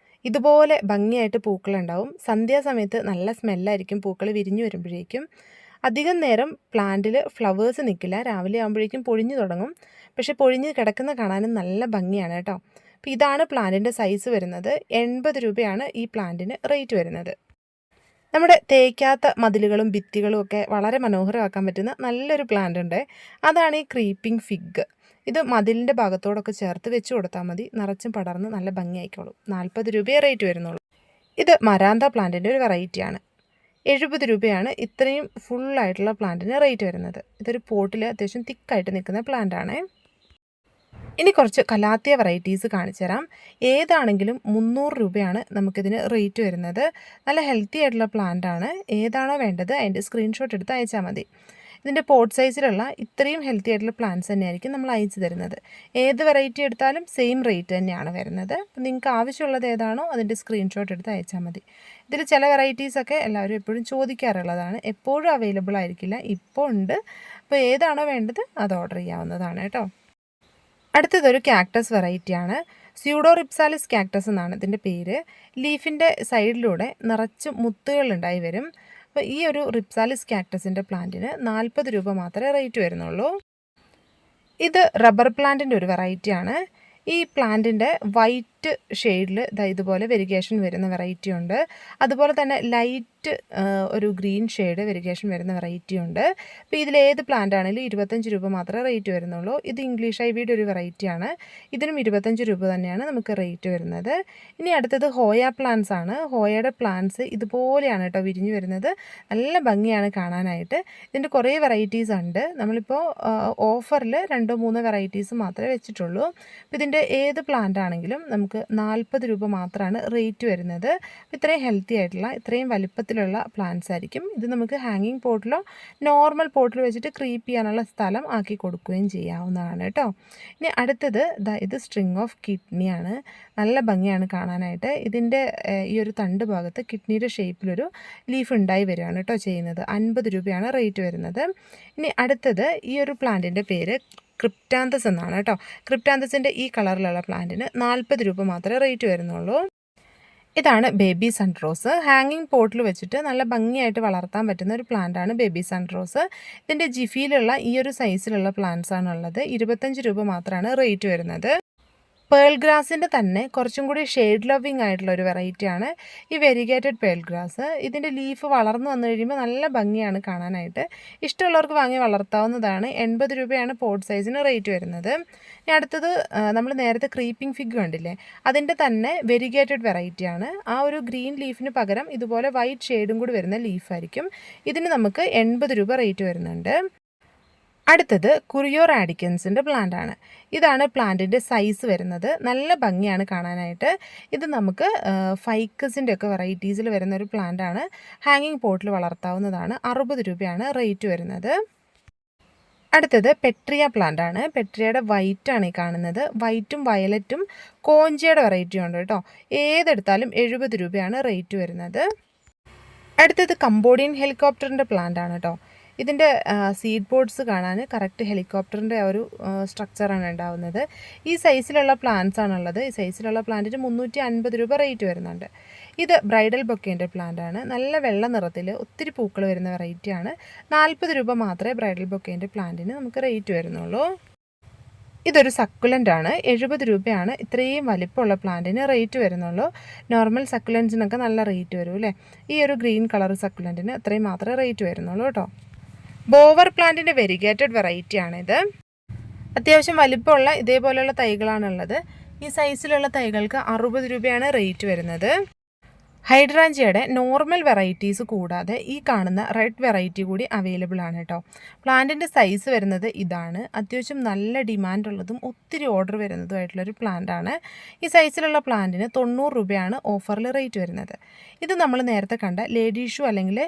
ഇതുപോലെ ഭംഗിയായിട്ട് പൂക്കളുണ്ടാവും. സന്ധ്യാസമയത്ത് നല്ല സ്മെല്ലായിരിക്കും പൂക്കൾ വിരിഞ്ഞു വരുമ്പോഴേക്കും. അധികം നേരം പ്ലാന്റിൽ ഫ്ലവേഴ്സ് നിൽക്കില്ല. രാവിലെ ആകുമ്പോഴേക്കും പൊഴിഞ്ഞു തുടങ്ങും. പക്ഷെ പൊഴിഞ്ഞ് കിടക്കുന്ന കാണാനും നല്ല ഭംഗിയാണ് കേട്ടോ. അപ്പോൾ ഇതാണ് പ്ലാന്റിൻ്റെ സൈസ് വരുന്നത്. 80 രൂപയാണ് ഈ പ്ലാന്റിന് റേറ്റ് വരുന്നത്. നമ്മുടെ തേക്കാത്ത മതിലുകളും ഭിത്തികളും ഒക്കെ വളരെ മനോഹരമാക്കാൻ പറ്റുന്ന നല്ലൊരു പ്ലാന്റ് ഉണ്ട്. അതാണ് ഈ ക്രീപ്പിംഗ് ഫിഗ്. ഇത് മതിലിൻ്റെ ഭാഗത്തോടൊക്കെ ചേർത്ത് വെച്ച് കൊടുത്താൽ മതി, നിറച്ചും പടർന്ന് നല്ല ഭംഗിയായിക്കോളും. 40 രൂപയെ റേറ്റ് വരുന്നുള്ളൂ. ഇത് മരാന്ത പ്ലാന്റിൻ്റെ ഒരു വെറൈറ്റിയാണ്. 70 രൂപയാണ് ഇത്രയും ഫുള്ളായിട്ടുള്ള പ്ലാന്റിന് റേറ്റ് വരുന്നത്. ഇതൊരു പോട്ടിൽ അത്യാവശ്യം തിക്കായിട്ട് നിൽക്കുന്ന പ്ലാന്റാണ്. ഇനി കുറച്ച് കലാത്തിയ വെറൈറ്റീസ് കാണിച്ചു തരാം. ഏതാണെങ്കിലും 300 രൂപയാണ് നമുക്കിതിന് റേറ്റ് വരുന്നത്. നല്ല ഹെൽത്തി ആയിട്ടുള്ള പ്ലാന്റാണ്. ഏതാണോ വേണ്ടത് അതിൻ്റെ സ്ക്രീൻഷോട്ട് എടുത്ത് അയച്ചാൽ മതി. ഇതിൻ്റെ പോട്ട് സൈസിലുള്ള ഇത്രയും ഹെൽത്തി ആയിട്ടുള്ള പ്ലാന്റ്സ് തന്നെയായിരിക്കും നമ്മൾ അയച്ചു തരുന്നത്. ഏത് വെറൈറ്റി എടുത്താലും സെയിം റേറ്റ് തന്നെയാണ് വരുന്നത്. അപ്പോൾ നിങ്ങൾക്ക് ആവശ്യമുള്ളത് ഏതാണോ അതിൻ്റെ സ്ക്രീൻഷോട്ട് എടുത്ത് അയച്ചാൽ മതി. ഇതിൽ ചില വെറൈറ്റീസൊക്കെ എല്ലാവരും എപ്പോഴും ചോദിക്കാറുള്ളതാണ്. എപ്പോഴും അവൈലബിൾ ആയിരിക്കില്ല, ഇപ്പോൾ ഉണ്ട്. അപ്പോൾ ഏതാണോ വേണ്ടത് അത് ഓർഡർ ചെയ്യാവുന്നതാണ് കേട്ടോ. അടുത്തതൊരു കാക്ടസ് വെറൈറ്റിയാണ്. സ്യൂഡോറിപ്സാലിസ് കാക്ടസ് എന്നാണ് ഇതിൻ്റെ പേര്. ലീഫിൻ്റെ സൈഡിലൂടെ നിറച്ച് മുത്തുകളുണ്ടായി വരും. അപ്പോൾ ഈ ഒരു റിപ്സാലിസ് കാക്ടസിൻ്റെ പ്ലാന്റിന് 40 രൂപ മാത്രമേ റേറ്റ് വരുന്നുള്ളൂ. ഇത് റബ്ബർ പ്ലാന്റിൻ്റെ ഒരു വെറൈറ്റിയാണ്. ഈ പ്ലാന്റിൻ്റെ വൈറ്റ് ഷെയ്ഡിൽ ഇതുപോലെ വെരിഗേഷൻ വരുന്ന വെറൈറ്റി ഉണ്ട്. അതുപോലെ തന്നെ ലൈറ്റ് ഒരു ഗ്രീൻ ഷെയ്ഡ് വെരിഗേഷൻ വരുന്ന വെറൈറ്റി ഉണ്ട്. അപ്പോൾ ഇതിലേത് പ്ലാന്റ് ആണെങ്കിലും 25 രൂപ മാത്രമേ റേറ്റ് വരുന്നുള്ളൂ. ഇത് ഇംഗ്ലീഷ് ഐവിയുടെ ഒരു വെറൈറ്റിയാണ്. ഇതിനും 25 രൂപ തന്നെയാണ് നമുക്ക് റേറ്റ് വരുന്നത്. ഇനി അടുത്തത് ഹോയ പ്ലാന്റ്സ് ആണ്. ഹോയയുടെ പ്ലാന്റ്സ് ഇതുപോലെയാണ് കേട്ടോ വിരിഞ്ഞു വരുന്നത്. നല്ല ഭംഗിയാണ് കാണാനായിട്ട്. ഇതിൻ്റെ കുറേ വെറൈറ്റീസ് ഉണ്ട്. നമ്മളിപ്പോൾ ഓഫറിൽ 2-3 വെറൈറ്റീസ് മാത്രമേ വെച്ചിട്ടുള്ളൂ. അപ്പോൾ ഇതിൻ്റെ ഏത് പ്ലാന്റ് ആണെങ്കിലും നമുക്ക് 40 രൂപ മാത്രമാണ് റേറ്റ് വരുന്നത്. ഇത്രയും ഹെൽത്തി ആയിട്ടുള്ള ഇത്രയും വലിപ്പത്തിലുള്ള പ്ലാന്റ്സ് ആയിരിക്കും. ഇത് നമുക്ക് ഹാങ്ങിങ് പോട്ടിലോ നോർമൽ പോട്ടിലോ വെച്ചിട്ട് ക്രീപ്പ് ചെയ്യാനുള്ള സ്ഥലം ആക്കി കൊടുക്കുകയും ചെയ്യാവുന്നതാണ് കേട്ടോ. ഇനി അടുത്തത് ഇത് സ്ട്രിങ് ഓഫ് കിഡ്നിയാണ്. നല്ല ഭംഗിയാണ് കാണാനായിട്ട്. ഇതിൻ്റെ ഈ ഒരു തണ്ട് ഭാഗത്ത് കിഡ്നിയുടെ ഷേപ്പിലൊരു ലീഫ് ഉണ്ടായി വരികയാണ് കേട്ടോ ചെയ്യുന്നത്. 50 രൂപയാണ് റേറ്റ് വരുന്നത്. ഇനി അടുത്തത് ഈ ഒരു പ്ലാന്റിൻ്റെ പേര് ക്രിപ്റ്റാന്തസ് എന്നാണ് കേട്ടോ. ക്രിപ്റ്റാന്തസിൻ്റെ ഈ കളറിലുള്ള പ്ലാന്റിന് 40 രൂപ മാത്രമേ റേറ്റ് വരുന്നുള്ളൂ. ഇതാണ് ബേബി സൺറോസ്. ഹാങ്ങിങ് പോട്ടിൽ വെച്ചിട്ട് നല്ല ഭംഗിയായിട്ട് വളർത്താൻ പറ്റുന്ന ഒരു പ്ലാന്റാണ് ബേബി സൺറോസ്. ഇതിൻ്റെ ജിഫിയിലുള്ള ഈ ഒരു സൈസിലുള്ള പ്ലാന്റ്സ് ആണുള്ളത്. 25 രൂപ മാത്രമാണ് റേറ്റ് വരുന്നത്. പേൾ ഗ്രാസിൻ്റെ തന്നെ കുറച്ചും കൂടി ഷെയ്ഡ് ലവിങ് ആയിട്ടുള്ള ഒരു വെറൈറ്റിയാണ് ഈ വെരിഗേറ്റഡ് പേൾ ഗ്രാസ്. ഇതിൻ്റെ ലീഫ് വളർന്നു വന്നു കഴിയുമ്പോൾ നല്ല ഭംഗിയാണ് കാണാനായിട്ട്. ഇഷ്ടമുള്ളവർക്ക് വാങ്ങി വളർത്താവുന്നതാണ്. 80 രൂപയാണ് പോട്ട് സൈസിന് റേറ്റ് വരുന്നത്. ഇനി അടുത്തത് നമ്മൾ നേരത്തെ ക്രീപ്പിംഗ് ഫിഗ് കണ്ടില്ലേ, അതിൻ്റെ തന്നെ വെരിഗേറ്റഡ് വെറൈറ്റിയാണ്. ആ ഒരു ഗ്രീൻ ലീഫിന് പകരം ഇതുപോലെ വൈറ്റ് ഷെയ്ഡും കൂടി വരുന്ന ലീഫായിരിക്കും. ഇതിന് നമുക്ക് 80 രൂപ റേറ്റ് വരുന്നുണ്ട്. അടുത്തത് കുറിയോ റാഡിക്കൻസിൻ്റെ പ്ലാന്റ് ആണ്. ഇതാണ് പ്ലാന്റിൻ്റെ സൈസ് വരുന്നത്. നല്ല ഭംഗിയാണ് കാണാനായിട്ട്. ഇത് നമുക്ക് ഫൈക്കസിൻ്റെ ഒക്കെ വെറൈറ്റീസിൽ വരുന്ന ഒരു പ്ലാന്റ് ആണ്. ഹാങ്ങിങ് പോട്ടിൽ വളർത്താവുന്നതാണ്. 60 രൂപയാണ് റേറ്റ് വരുന്നത്. അടുത്തത് പെട്രിയ പ്ലാന്റ് ആണ്. പെട്രിയയുടെ വൈറ്റാണ് ഈ കാണുന്നത്. വൈറ്റും വയലറ്റും കോഞ്ചിയുടെ വെറൈറ്റി ഉണ്ട് കേട്ടോ. ഏതെടുത്താലും 70 രൂപയാണ് റേറ്റ് വരുന്നത്. അടുത്തത് കംബോഡിയൻ ഹെലികോപ്റ്ററിൻ്റെ പ്ലാന്റ് ആണ് കേട്ടോ. ഇതിൻ്റെ സീഡ് പോഡ്സ് കാണാൻ കറക്റ്റ് ഹെലികോപ്റ്ററിൻ്റെ ഒരു സ്ട്രക്ചറാണ് ഉണ്ടാവുന്നത്. ഈ സൈസിലുള്ള പ്ലാന്റ്സ് ആണുള്ളത്. ഈ സൈസിലുള്ള പ്ലാന്റിന് 350 രൂപ റേറ്റ് വരുന്നുണ്ട്. ഇത് ബ്രൈഡൽ ബൊക്കേൻ്റെ പ്ലാന്റ് ആണ്. നല്ല വെള്ള നിറത്തിൽ ഒത്തിരി പൂക്കൾ വരുന്ന വെറൈറ്റിയാണ്. 40 രൂപ മാത്രമേ ബ്രൈഡൽ ബൊക്കേൻ്റെ പ്ലാന്റിന് നമുക്ക് റേറ്റ് വരുന്നുള്ളൂ. ഇതൊരു സക്കുലൻ്റ് ആണ്. 70 രൂപയാണ് ഇത്രയും വലിപ്പമുള്ള പ്ലാന്റിന് റേറ്റ് വരുന്നുള്ളൂ. നോർമൽ സക്കുലൻസിനൊക്കെ നല്ല റേറ്റ് വരും അല്ലേ. ഈ ഒരു ഗ്രീൻ കളർ സക്കുലൻറ്റിന് ഇത്രയും മാത്രമേ റേറ്റ് വരുന്നുള്ളൂ കേട്ടോ. ബോവർ പ്ലാന്റിൻ്റെ വെരിഗേറ്റഡ് വെറൈറ്റിയാണിത്. അത്യാവശ്യം വലിപ്പമുള്ള ഇതേപോലെയുള്ള തൈകളാണുള്ളത്. ഈ സൈസിലുള്ള തൈകൾക്ക് 60 രൂപയാണ് റേറ്റ് വരുന്നത്. ഹൈഡ്രാഞ്ചിയയുടെ നോർമൽ വെറൈറ്റീസ് കൂടാതെ ഈ കാണുന്ന റെഡ് വെറൈറ്റി കൂടി അവൈലബിൾ ആണ് കേട്ടോ. പ്ലാന്റിൻ്റെ സൈസ് വരുന്നത് ഇതാണ്. അത്യാവശ്യം നല്ല ഡിമാൻഡ് ഉള്ളതും ഒത്തിരി ഓർഡർ വരുന്നതുമായിട്ടുള്ളൊരു പ്ലാന്റാണ്. ഈ സൈസിലുള്ള പ്ലാന്റിന് 90 രൂപയാണ് ഓഫറിൽ റേറ്റ് വരുന്നത്. ഇത് നമ്മൾ നേരത്തെ കണ്ട ലേഡി ഷൂ അല്ലെങ്കിൽ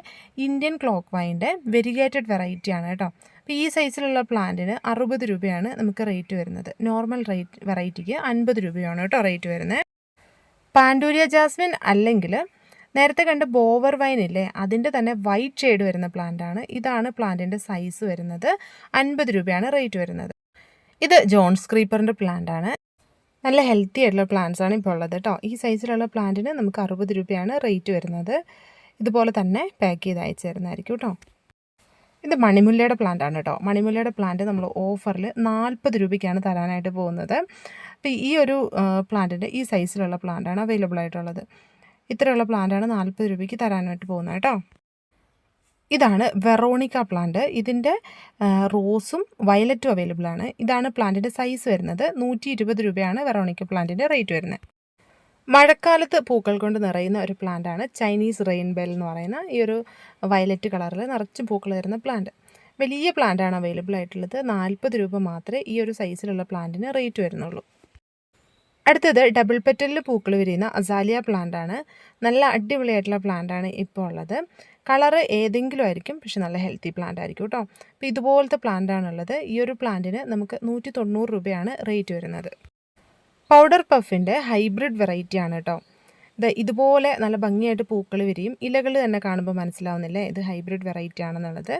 ഇന്ത്യൻ ക്ലോക്ക് വൈൻ്റെ വെരിഗേറ്റഡ് വെറൈറ്റിയാണ് കേട്ടോ. അപ്പോൾ ഈ സൈസിലുള്ള പ്ലാന്റിന് 60 രൂപയാണ് നമുക്ക് റേറ്റ് വരുന്നത്. നോർമൽ വെറൈറ്റിക്ക് 50 രൂപയാണ് കേട്ടോ റേറ്റ് വരുന്നത്. പാൻഡൂരിയ ജാസ്മിൻ അല്ലെങ്കിൽ നേരത്തെ കണ്ട ബോവർ വൈൻ ഇല്ലേ, അതിൻ്റെ തന്നെ വൈറ്റ് ഷെയ്ഡ് വരുന്ന പ്ലാന്റാണ്. ഇതാണ് പ്ലാന്റിൻ്റെ സൈസ് വരുന്നത്. 50 രൂപയാണ് റേറ്റ് വരുന്നത്. ഇത് ജോൺസ് ക്രീപ്പറിൻ്റെ പ്ലാന്റാണ്. നല്ല ഹെൽത്തി ആയിട്ടുള്ള പ്ലാന്റ്സ് ആണ് ഇപ്പോൾ ഉള്ളത് കേട്ടോ. ഈ സൈസിലുള്ള പ്ലാന്റിന് നമുക്ക് 60 രൂപയാണ് റേറ്റ് വരുന്നത്. ഇതുപോലെ തന്നെ പാക്ക് ചെയ്ത് അയച്ചു തരുന്നതായിരിക്കും കേട്ടോ. ഇത് മണിമുല്ലയുടെ പ്ലാന്റ് ആണ് കേട്ടോ. മണിമുല്ലയുടെ പ്ലാന്റ് നമ്മൾ ഓഫറിൽ 40 രൂപയ്ക്കാണ് തരാനായിട്ട് പോകുന്നത്. അപ്പോൾ ഈ ഒരു പ്ലാന്റിൻ്റെ ഈ സൈസിലുള്ള പ്ലാന്റാണ് അവൈലബിൾ ആയിട്ടുള്ളത്. ഇത്രയുള്ള പ്ലാന്റാണ് 40 രൂപയ്ക്ക് തരാനായിട്ട് പോകുന്നത് കേട്ടോ. ഇതാണ് വെറോണിക്ക പ്ലാന്റ്. ഇതിൻ്റെ റോസും വയലറ്റും അവൈലബിൾ ആണ്. ഇതാണ് പ്ലാന്റിൻ്റെ സൈസ് വരുന്നത്. 120 രൂപയാണ് വെറോണിക്ക പ്ലാന്റിൻ്റെ റേറ്റ് വരുന്നത്. മഴക്കാലത്ത് പൂക്കൾ കൊണ്ട് നിറയുന്ന ഒരു പ്ലാന്റാണ് ചൈനീസ് റെയിൻബെൽ എന്ന് പറയുന്ന ഈ ഒരു വയലറ്റ് കളറിൽ നിറച്ചും പൂക്കൾ വരുന്ന പ്ലാന്റ്. വലിയ പ്ലാന്റാണ് അവൈലബിൾ ആയിട്ടുള്ളത്. 40 രൂപ മാത്രമേ ഈ ഒരു സൈസിലുള്ള പ്ലാന്റിന് റേറ്റ് വരുന്നുള്ളൂ. അടുത്തത് ഡബിൾ പെറ്റലിൽ പൂക്കൾ വിരിയുന്ന അസാലിയ പ്ലാന്റ് ആണ്. നല്ല അടിപൊളിയായിട്ടുള്ള പ്ലാന്റാണ് ഇപ്പോൾ ഉള്ളത്. കളറ് ഏതെങ്കിലും ആയിരിക്കും, പക്ഷെ നല്ല ഹെൽത്തി പ്ലാന്റ് ആയിരിക്കും കേട്ടോ. അപ്പോൾ ഇതുപോലത്തെ പ്ലാന്റാണുള്ളത്. ഈ ഒരു പ്ലാന്റിന് നമുക്ക് 190 രൂപയാണ് റേറ്റ് വരുന്നത്. പൗഡർ പഫിൻ്റെ ഹൈബ്രിഡ് വെറൈറ്റി ആണ് കേട്ടോ. ഇതുപോലെ നല്ല ഭംഗിയായിട്ട് പൂക്കൾ വിരിയും. ഇലകൾ തന്നെ കാണുമ്പോൾ മനസ്സിലാവുന്നില്ലേ ഇത് ഹൈബ്രിഡ് വെറൈറ്റി ആണെന്നുള്ളത്.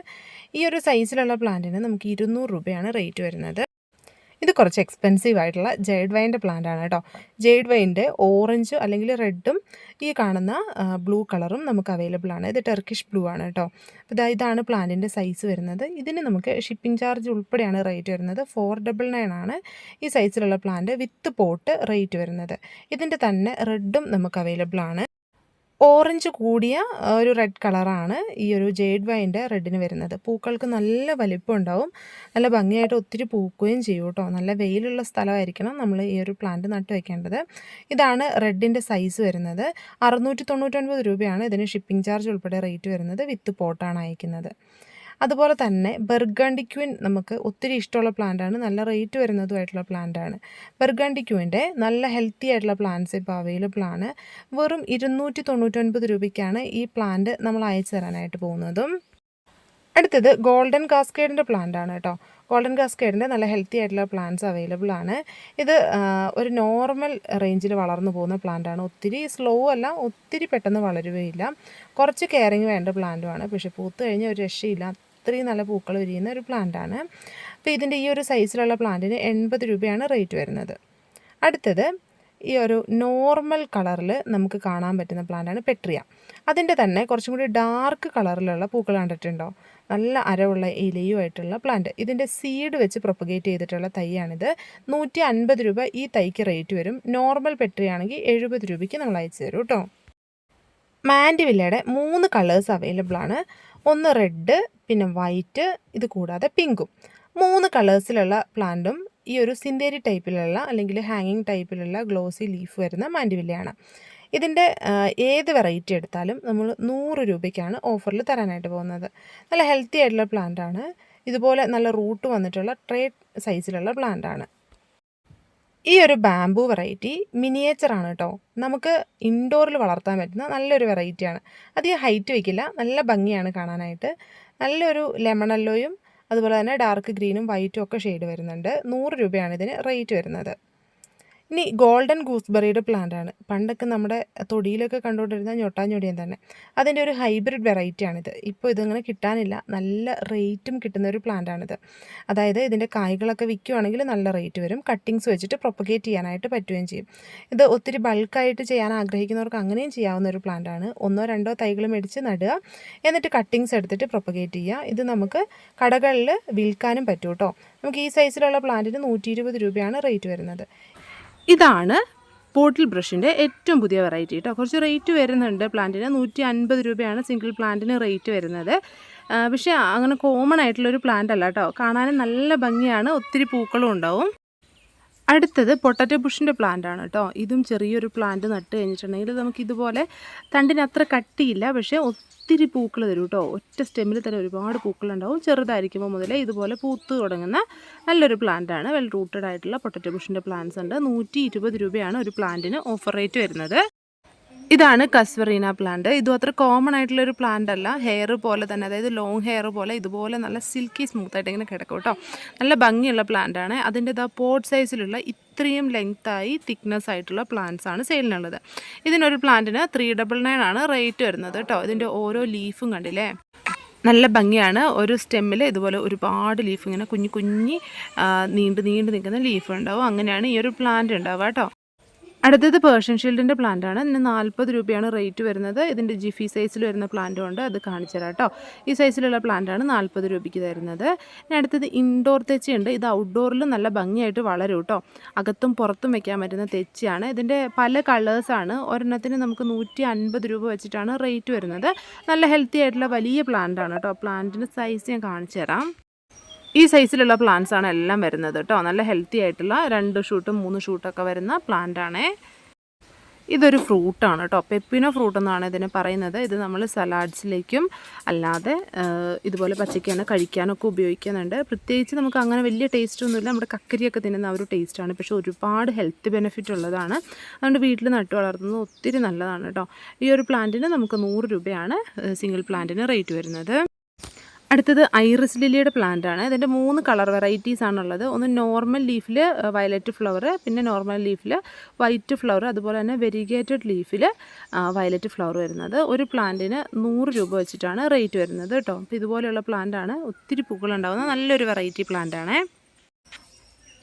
ഈ ഒരു സൈസിലുള്ള പ്ലാന്റിന് നമുക്ക് 200 രൂപയാണ് റേറ്റ് വരുന്നത്. ഇത് കുറച്ച് എക്സ്പെൻസീവ് ആയിട്ടുള്ള ജെയ്ഡ് വൈൻ്റെ പ്ലാന്റ് ആണ് കേട്ടോ. ജെയ്ഡ് വൈൻ്റെ ഓറഞ്ച് അല്ലെങ്കിൽ റെഡും ഈ കാണുന്ന ബ്ലൂ കളറും നമുക്ക് അവൈലബിൾ ആണ്. ഇത് ടെർക്കിഷ് ബ്ലൂ ആണ് കേട്ടോ. അപ്പോൾ ഇതാണ് പ്ലാന്റിൻ്റെ സൈസ് വരുന്നത്. ഇതിന് നമുക്ക് ഷിപ്പിംഗ് ചാർജ് ഉൾപ്പെടെയാണ് റേറ്റ് വരുന്നത്. 499 ആണ് ഈ സൈസിലുള്ള പ്ലാന്റ് വിത്ത് പോട്ട് റേറ്റ് വരുന്നത്. ഇതിൻ്റെ തന്നെ റെഡും നമുക്ക് അവൈലബിൾ ആണ്. ഓറഞ്ച് കൂടിയ ഒരു റെഡ് കളറാണ് ഈ ഒരു ജെയ്ഡ് വൈൻ്റെ റെഡിന് വരുന്നത്. പൂക്കൾക്ക് നല്ല വലിപ്പം ഉണ്ടാവും, നല്ല ഭംഗിയായിട്ട് ഒത്തിരി പൂക്കുകയും ചെയ്യും കേട്ടോ. നല്ല വെയിലുള്ള സ്ഥലമായിരിക്കണം നമ്മൾ ഈ ഒരു പ്ലാന്റ് നട്ടു വയ്ക്കേണ്ടത്. ഇതാണ് റെഡിൻ്റെ സൈസ് വരുന്നത്. 699 രൂപയാണ് ഇതിന് ഷിപ്പിംഗ് ചാർജ് ഉൾപ്പെടെ റേറ്റ് വരുന്നത്. വിത്ത് പോട്ടാണ് അയക്കുന്നത്. അതുപോലെ തന്നെ ബർഗണ്ടി ക്വീൻ നമുക്ക് ഒത്തിരി ഇഷ്ടമുള്ള പ്ലാന്റാണ്. നല്ല റേറ്റ് വരുന്നതുമായിട്ടുള്ള പ്ലാന്റാണ്. ബർഗണ്ടി ക്വീൻ്റെ നല്ല ഹെൽത്തി ആയിട്ടുള്ള പ്ലാന്റ്സ് ഇപ്പോൾ അവൈലബിൾ ആണ്. വെറും 299 രൂപയ്ക്കാണ് ഈ പ്ലാന്റ് നമ്മൾ അയച്ചു തരാനായിട്ട് പോകുന്നതും. അടുത്തത് ഗോൾഡൻ കാസ്കേഡിൻ്റെ പ്ലാന്റ് ആണ് കേട്ടോ. ഗോൾഡൻ കാസ്കേഡിൻ്റെ നല്ല ഹെൽത്തി ആയിട്ടുള്ള പ്ലാന്റ്സ് അവൈലബിൾ ആണ്. ഇത് ഒരു നോർമൽ റേഞ്ചിൽ വളർന്നു പോകുന്ന പ്ലാന്റാണ്. ഒത്തിരി സ്ലോ അല്ല, ഒത്തിരി പെട്ടെന്ന് വളരുകയില്ല. കുറച്ച് കെയറിങ് വേണ്ട പ്ലാന്റുമാണ്. പക്ഷേ പൂത്ത് കഴിഞ്ഞാൽ ഒരു രക്ഷയില്ല, അത്രയും നല്ല പൂക്കൾ വിരിയുന്ന ഒരു പ്ലാന്റാണ്. അപ്പോൾ ഇതിൻ്റെ ഈ ഒരു സൈസിലുള്ള പ്ലാന്റിന് 80 രൂപയാണ് റേറ്റ് വരുന്നത്. അടുത്തത് ഈ ഒരു നോർമൽ കളറിൽ നമുക്ക് കാണാൻ പറ്റുന്ന പ്ലാന്റാണ് പെട്രിയ. അതിൻ്റെ തന്നെ കുറച്ചും കൂടി ഡാർക്ക് കളറിലുള്ള പൂക്കൾ കണ്ടിട്ടുണ്ടോ? നല്ല അരവുള്ള ഇലയുമായിട്ടുള്ള പ്ലാന്റ്. ഇതിൻ്റെ സീഡ് വെച്ച് പ്രൊപ്പഗേറ്റ് ചെയ്തിട്ടുള്ള തൈയാണിത്. 150 രൂപ ഈ തൈക്ക് റേറ്റ് വരും. നോർമൽ പെട്രിയ ആണെങ്കിൽ 70 രൂപയ്ക്ക് നമ്മൾ അയച്ചു തരും കേട്ടോ. മാൻഡിവില്ലയുടെ 3 കളേഴ്സ് അവൈലബിൾ ആണ്. ഒന്ന് റെഡ്, പിന്നെ വൈറ്റ്, ഇത് കൂടാതെ പിങ്കും. 3 കളേഴ്സിലുള്ള പ്ലാന്റും ഈ ഒരു സിന്തേരി ടൈപ്പിലുള്ള അല്ലെങ്കിൽ ഹാങ്ങിങ് ടൈപ്പിലുള്ള ഗ്ലോസി ലീഫ് വരുന്ന മാൻഡിവില്ലയാണ്. ഇതിൻ്റെ ഏത് വെറൈറ്റി എടുത്താലും നമ്മൾ 100 രൂപയ്ക്കാണ് ഓഫറിൽ തരാനായിട്ട് പോകുന്നത്. നല്ല ഹെൽത്തി ആയിട്ടുള്ള പ്ലാന്റാണ്. ഇതുപോലെ നല്ല റൂട്ട് വന്നിട്ടുള്ള ട്രേ സൈസിലുള്ള പ്ലാന്റാണ്. ഈ ഒരു ബാംബു വെറൈറ്റി മിനിയേച്ചറാണ് കേട്ടോ. നമുക്ക് ഇൻഡോറിൽ വളർത്താൻ പറ്റുന്ന നല്ലൊരു വെറൈറ്റിയാണ്. അധികം ഹൈറ്റ് വയ്ക്കില്ല, നല്ല ഭംഗിയാണ് കാണാനായിട്ട്. നല്ലൊരു ലെമൺ യെല്ലോയും അതുപോലെ തന്നെ ഡാർക്ക് ഗ്രീനും വൈറ്റും ഒക്കെ ഷെയ്ഡ് വരുന്നുണ്ട്. 100 രൂപയാണ് ഇതിന് റേറ്റ് വരുന്നത്. ഇനി ഗോൾഡൻ ഗൂസ്ബെറിയുടെ പ്ലാന്റാണ്. പണ്ടൊക്കെ നമ്മുടെ തൊടിയിലൊക്കെ കണ്ടുകൊണ്ടിരുന്ന ഞൊട്ടാഞ്ഞൊടിയൻ തന്നെ, അതിൻ്റെ ഒരു ഹൈബ്രിഡ് വെറൈറ്റിയാണിത്. ഇപ്പോൾ ഇതിങ്ങനെ കിട്ടാനില്ല, നല്ല റേറ്റും കിട്ടുന്ന ഒരു പ്ലാന്റാണിത്. അതായത് ഇതിൻ്റെ കായ്കളൊക്കെ വിൽക്കുകയാണെങ്കിൽ നല്ല റേറ്റ് വരും. കട്ടിങ്സ് വെച്ചിട്ട് പ്രൊപ്പഗേറ്റ് ചെയ്യാനായിട്ട് പറ്റുകയും ചെയ്യും. ഇത് ഒത്തിരി ബൾക്കായിട്ട് ചെയ്യാൻ ആഗ്രഹിക്കുന്നവർക്ക് അങ്ങനെയും ചെയ്യാവുന്ന ഒരു പ്ലാന്റാണ്. 1-2 തൈകൾ മേടിച്ച് നടുക, എന്നിട്ട് കട്ടിങ്സ് എടുത്തിട്ട് പ്രൊപ്പഗേറ്റ് ചെയ്യുക. ഇത് നമുക്ക് കടകളിൽ വിൽക്കാനും പറ്റും കേട്ടോ. നമുക്ക് ഈ സൈസിലുള്ള പ്ലാന്റിന് 120 രൂപയാണ് റേറ്റ് വരുന്നത്. ഇതാണ് ബോട്ടിൽ ബ്രഷിൻ്റെ ഏറ്റവും പുതിയ വെറൈറ്റി കേട്ടോ. കുറച്ച് റേറ്റ് വരുന്നുണ്ട് പ്ലാന്റിന്. 150 രൂപയാണ് സിംഗിൾ പ്ലാന്റിന് റേറ്റ് വരുന്നത്. പക്ഷേ അങ്ങനെ കോമൺ ആയിട്ടുള്ളൊരു പ്ലാന്റ് അല്ല കേട്ടോ. കാണാനും നല്ല ഭംഗിയാണ്, ഒത്തിരി പൂക്കളും ഉണ്ടാവും. അടുത്തത് പൊട്ടറ്റോ ബുഷിൻ്റെ പ്ലാന്റ് ആണ് കേട്ടോ. ഇതും ചെറിയൊരു പ്ലാന്റ് നട്ട് കഴിഞ്ഞിട്ടുണ്ടെങ്കിൽ നമുക്ക് ഇതുപോലെ തണ്ടിന് അത്ര കട്ടിയില്ല, പക്ഷേ ഒത്തിരി പൂക്കൾ തരും കേട്ടോ. ഒറ്റ സ്റ്റെമ്മിൽ തന്നെ ഒരുപാട് പൂക്കളുണ്ടാവും. ചെറുതായിരിക്കുമ്പോൾ മുതലേ ഇതുപോലെ പൂത്ത് തുടങ്ങുന്ന നല്ലൊരു പ്ലാന്റാണ്. വെൽ റൂട്ടഡ് ആയിട്ടുള്ള പൊട്ടറ്റോ ബുഷിൻ്റെ പ്ലാന്റ്സ് ഉണ്ട്. 120 രൂപയാണ് ഒരു പ്ലാന്റിന് ഓഫർ റേറ്റ് വരുന്നത്. ഇതാണ് കസ്വറീന പ്ലാന്റ്. ഇതും അത്ര കോമൺ ആയിട്ടുള്ളൊരു പ്ലാന്റ് അല്ല. ഹെയർ പോലെ തന്നെ, അതായത് ലോങ് ഹെയർ പോലെ ഇതുപോലെ നല്ല സിൽക്കി സ്മൂത്തായിട്ട് ഇങ്ങനെ കിടക്കും കേട്ടോ. നല്ല ഭംഗിയുള്ള പ്ലാന്റാണ്. അതിൻ്റെ പോട്ട് സൈസിലുള്ള ഇത്രയും ലെങ്ത്തായി തിക്നെസ് ആയിട്ടുള്ള പ്ലാന്റ്സ് ആണ് സെയിലിനുള്ളത്. ഇതിനൊരു പ്ലാന്റിന് 399 ആണ് റേറ്റ് വരുന്നത് കേട്ടോ. ഇതിൻ്റെ ഓരോ ലീഫും കണ്ടില്ലേ, നല്ല ഭംഗിയാണ്. ഒരു സ്റ്റെമ്മിൽ ഇതുപോലെ ഒരുപാട് ലീഫ് ഇങ്ങനെ കുഞ്ഞി നീണ്ട് നിൽക്കുന്ന ലീഫ് ഉണ്ടാവും. അങ്ങനെയാണ് ഈ ഒരു പ്ലാന്റ് ഉണ്ടാവുക കേട്ടോ. അടുത്തത് പേർഷ്യൻ ഷീൽഡിൻ്റെ പ്ലാന്റ് ആണ്. ഇതിന് 40 രൂപയാണ് റേറ്റ് വരുന്നത്. ഇതിൻ്റെ ജിഫി സൈസിൽ വരുന്ന പ്ലാന്റും ഉണ്ട്, അത് കാണിച്ചു തരാം കേട്ടോ. ഈ സൈസിലുള്ള പ്ലാന്റ് ആണ് 40 രൂപയ്ക്ക് തരുന്നത്. ഇനി അടുത്തത് ഇൻഡോർ തെച്ചിയുണ്ട്. ഇത് ഔട്ട്ഡോറിൽ നല്ല ഭംഗിയായിട്ട് വളരും കേട്ടോ. അകത്തും പുറത്തും വെക്കാൻ പറ്റുന്ന തെച്ചിയാണ്. ഇതിൻ്റെ പല കളേഴ്സാണ്. ഒരെണ്ണത്തിന് നമുക്ക് 150 രൂപ വെച്ചിട്ടാണ് റേറ്റ് വരുന്നത്. നല്ല ഹെൽത്തി ആയിട്ടുള്ള വലിയ പ്ലാന്റ് ആണ് കേട്ടോ. പ്ലാന്റിൻ്റെ സൈസ് ഞാൻ കാണിച്ചു തരാം. ഈ സൈസിലുള്ള പ്ലാന്റ്സ് ആണ് എല്ലാം വരുന്നത് കേട്ടോ. നല്ല ഹെൽത്തി ആയിട്ടുള്ള 2 ഷൂട്ടും 3 ഷൂട്ടൊക്കെ വരുന്ന പ്ലാന്റ് ആണ്. ഇതൊരു ഫ്രൂട്ടാണ് കേട്ടോ. പെപ്പിനോ ഫ്രൂട്ട് എന്നാണ് ഇതിനെ പറയുന്നത്. ഇത് നമ്മൾ സലാഡ്സിലേക്കും അല്ലാതെ ഇതുപോലെ പച്ചക്കാണ് കഴിക്കാനൊക്കെ ഉപയോഗിക്കുന്നുണ്ട്. പ്രത്യേകിച്ച് നമുക്ക് അങ്ങനെ വലിയ ടേസ്റ്റ് ഒന്നുമില്ല. നമ്മുടെ കക്കരിയൊക്കെ തിന്നുന്ന ആ ഒരു ടേസ്റ്റാണ്. പക്ഷേ ഒരുപാട് ഹെൽത്ത് ബെനിഫിറ്റ് ഉള്ളതാണ്. അതുകൊണ്ട് വീട്ടിൽ നട്ടു വളർത്തുന്നത് ഒത്തിരി നല്ലതാണ് കേട്ടോ. ഈ ഒരു പ്ലാന്റിന് നമുക്ക് 100 രൂപയാണ് സിംഗിൾ പ്ലാന്റിന് റേറ്റ് വരുന്നത്. അടുത്തത് ഐറിസ് ലില്ലിയുടെ പ്ലാന്റ് ആണ്. ഇതിൻ്റെ 3 കളർ വെറൈറ്റീസ് ആണുള്ളത്. ഒന്ന് നോർമൽ ലീഫിൽ വയലറ്റ് ഫ്ലവർ, പിന്നെ നോർമൽ ലീഫിൽ വൈറ്റ് ഫ്ലവർ, അതുപോലെ തന്നെ വെരിഗേറ്റഡ് ലീഫിൽ വയലറ്റ് ഫ്ലവർ വരുന്നത്. ഒരു പ്ലാന്റിന് 100 രൂപ വെച്ചിട്ടാണ് റേറ്റ് വരുന്നത് കേട്ടോ. അപ്പോൾ ഇതുപോലെയുള്ള പ്ലാന്റ് ആണ്. ഒത്തിരി പൂക്കളുണ്ടാകുന്ന നല്ലൊരു വെറൈറ്റി പ്ലാന്റ് ആണ്.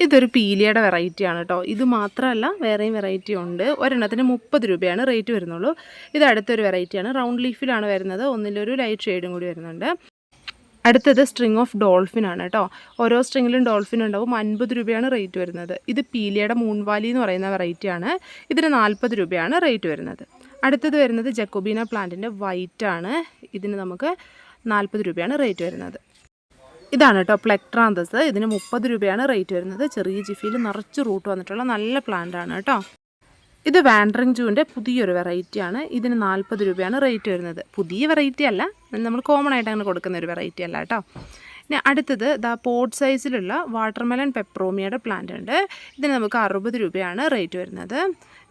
ഇതൊരു പീലിയയുടെ വെറൈറ്റി ആണ് കേട്ടോ. ഇത് മാത്രമല്ല വേറെയും വെറൈറ്റി ഉണ്ട്. ഒരെണ്ണത്തിന് 30 രൂപയാണ് റേറ്റ് വരുന്നുള്ളൂ. ഇത് അടുത്തൊരു വെറൈറ്റിയാണ്. റൗണ്ട് ലീഫിലാണ് വരുന്നത്. ഒന്നിലൊരു ലൈറ്റ് ഷെയ്ഡും കൂടി വരുന്നുണ്ട്. അടുത്തത് സ്ട്രിങ് ഓഫ് ഡോൾഫിൻ ആണ് കേട്ടോ. ഓരോ സ്ട്രിങ്ങിലും ഡോൾഫിൻ ഉണ്ടാവും. 50 രൂപയാണ് റേറ്റ് വരുന്നത്. ഇത് പീലിയയുടെ മൂൺവാലി എന്ന് പറയുന്ന വെറൈറ്റിയാണ്. ഇതിന് 40 രൂപയാണ് റേറ്റ് വരുന്നത്. അടുത്തത് വരുന്നത് ജക്കോബീന പ്ലാന്റിൻ്റെ വൈറ്റ് ആണ്. ഇതിന് നമുക്ക് 40 രൂപയാണ് റേറ്റ് വരുന്നത്. ഇതാണ് കേട്ടോ പ്ലെക്ട്രാന്തസ്. ഇതിന് 30 രൂപയാണ് റേറ്റ് വരുന്നത്. ചെറിയ ജിഫിയിൽ നിറച്ച് റൂട്ട് വന്നിട്ടുള്ള നല്ല പ്ലാന്റ് ആണ് കേട്ടോ. ഇത് വാൻഡറിങ് ജൂവിൻ്റെ പുതിയൊരു വെറൈറ്റിയാണ്. ഇതിന് 40 രൂപയാണ് റേറ്റ് വരുന്നത്. പുതിയ വെറൈറ്റി അല്ല, നമ്മൾ കോമൺ ആയിട്ട് അങ്ങനെ കൊടുക്കുന്ന ഒരു വെറൈറ്റി അല്ല കേട്ടോ. ഇനി അടുത്തത് പോട്ട് സൈസിലുള്ള വാട്ടർമെലൺ പെപ്രോമിയയുടെ പ്ലാന്റ് ഉണ്ട്. ഇതിന് നമുക്ക് 60 രൂപയാണ് റേറ്റ് വരുന്നത്.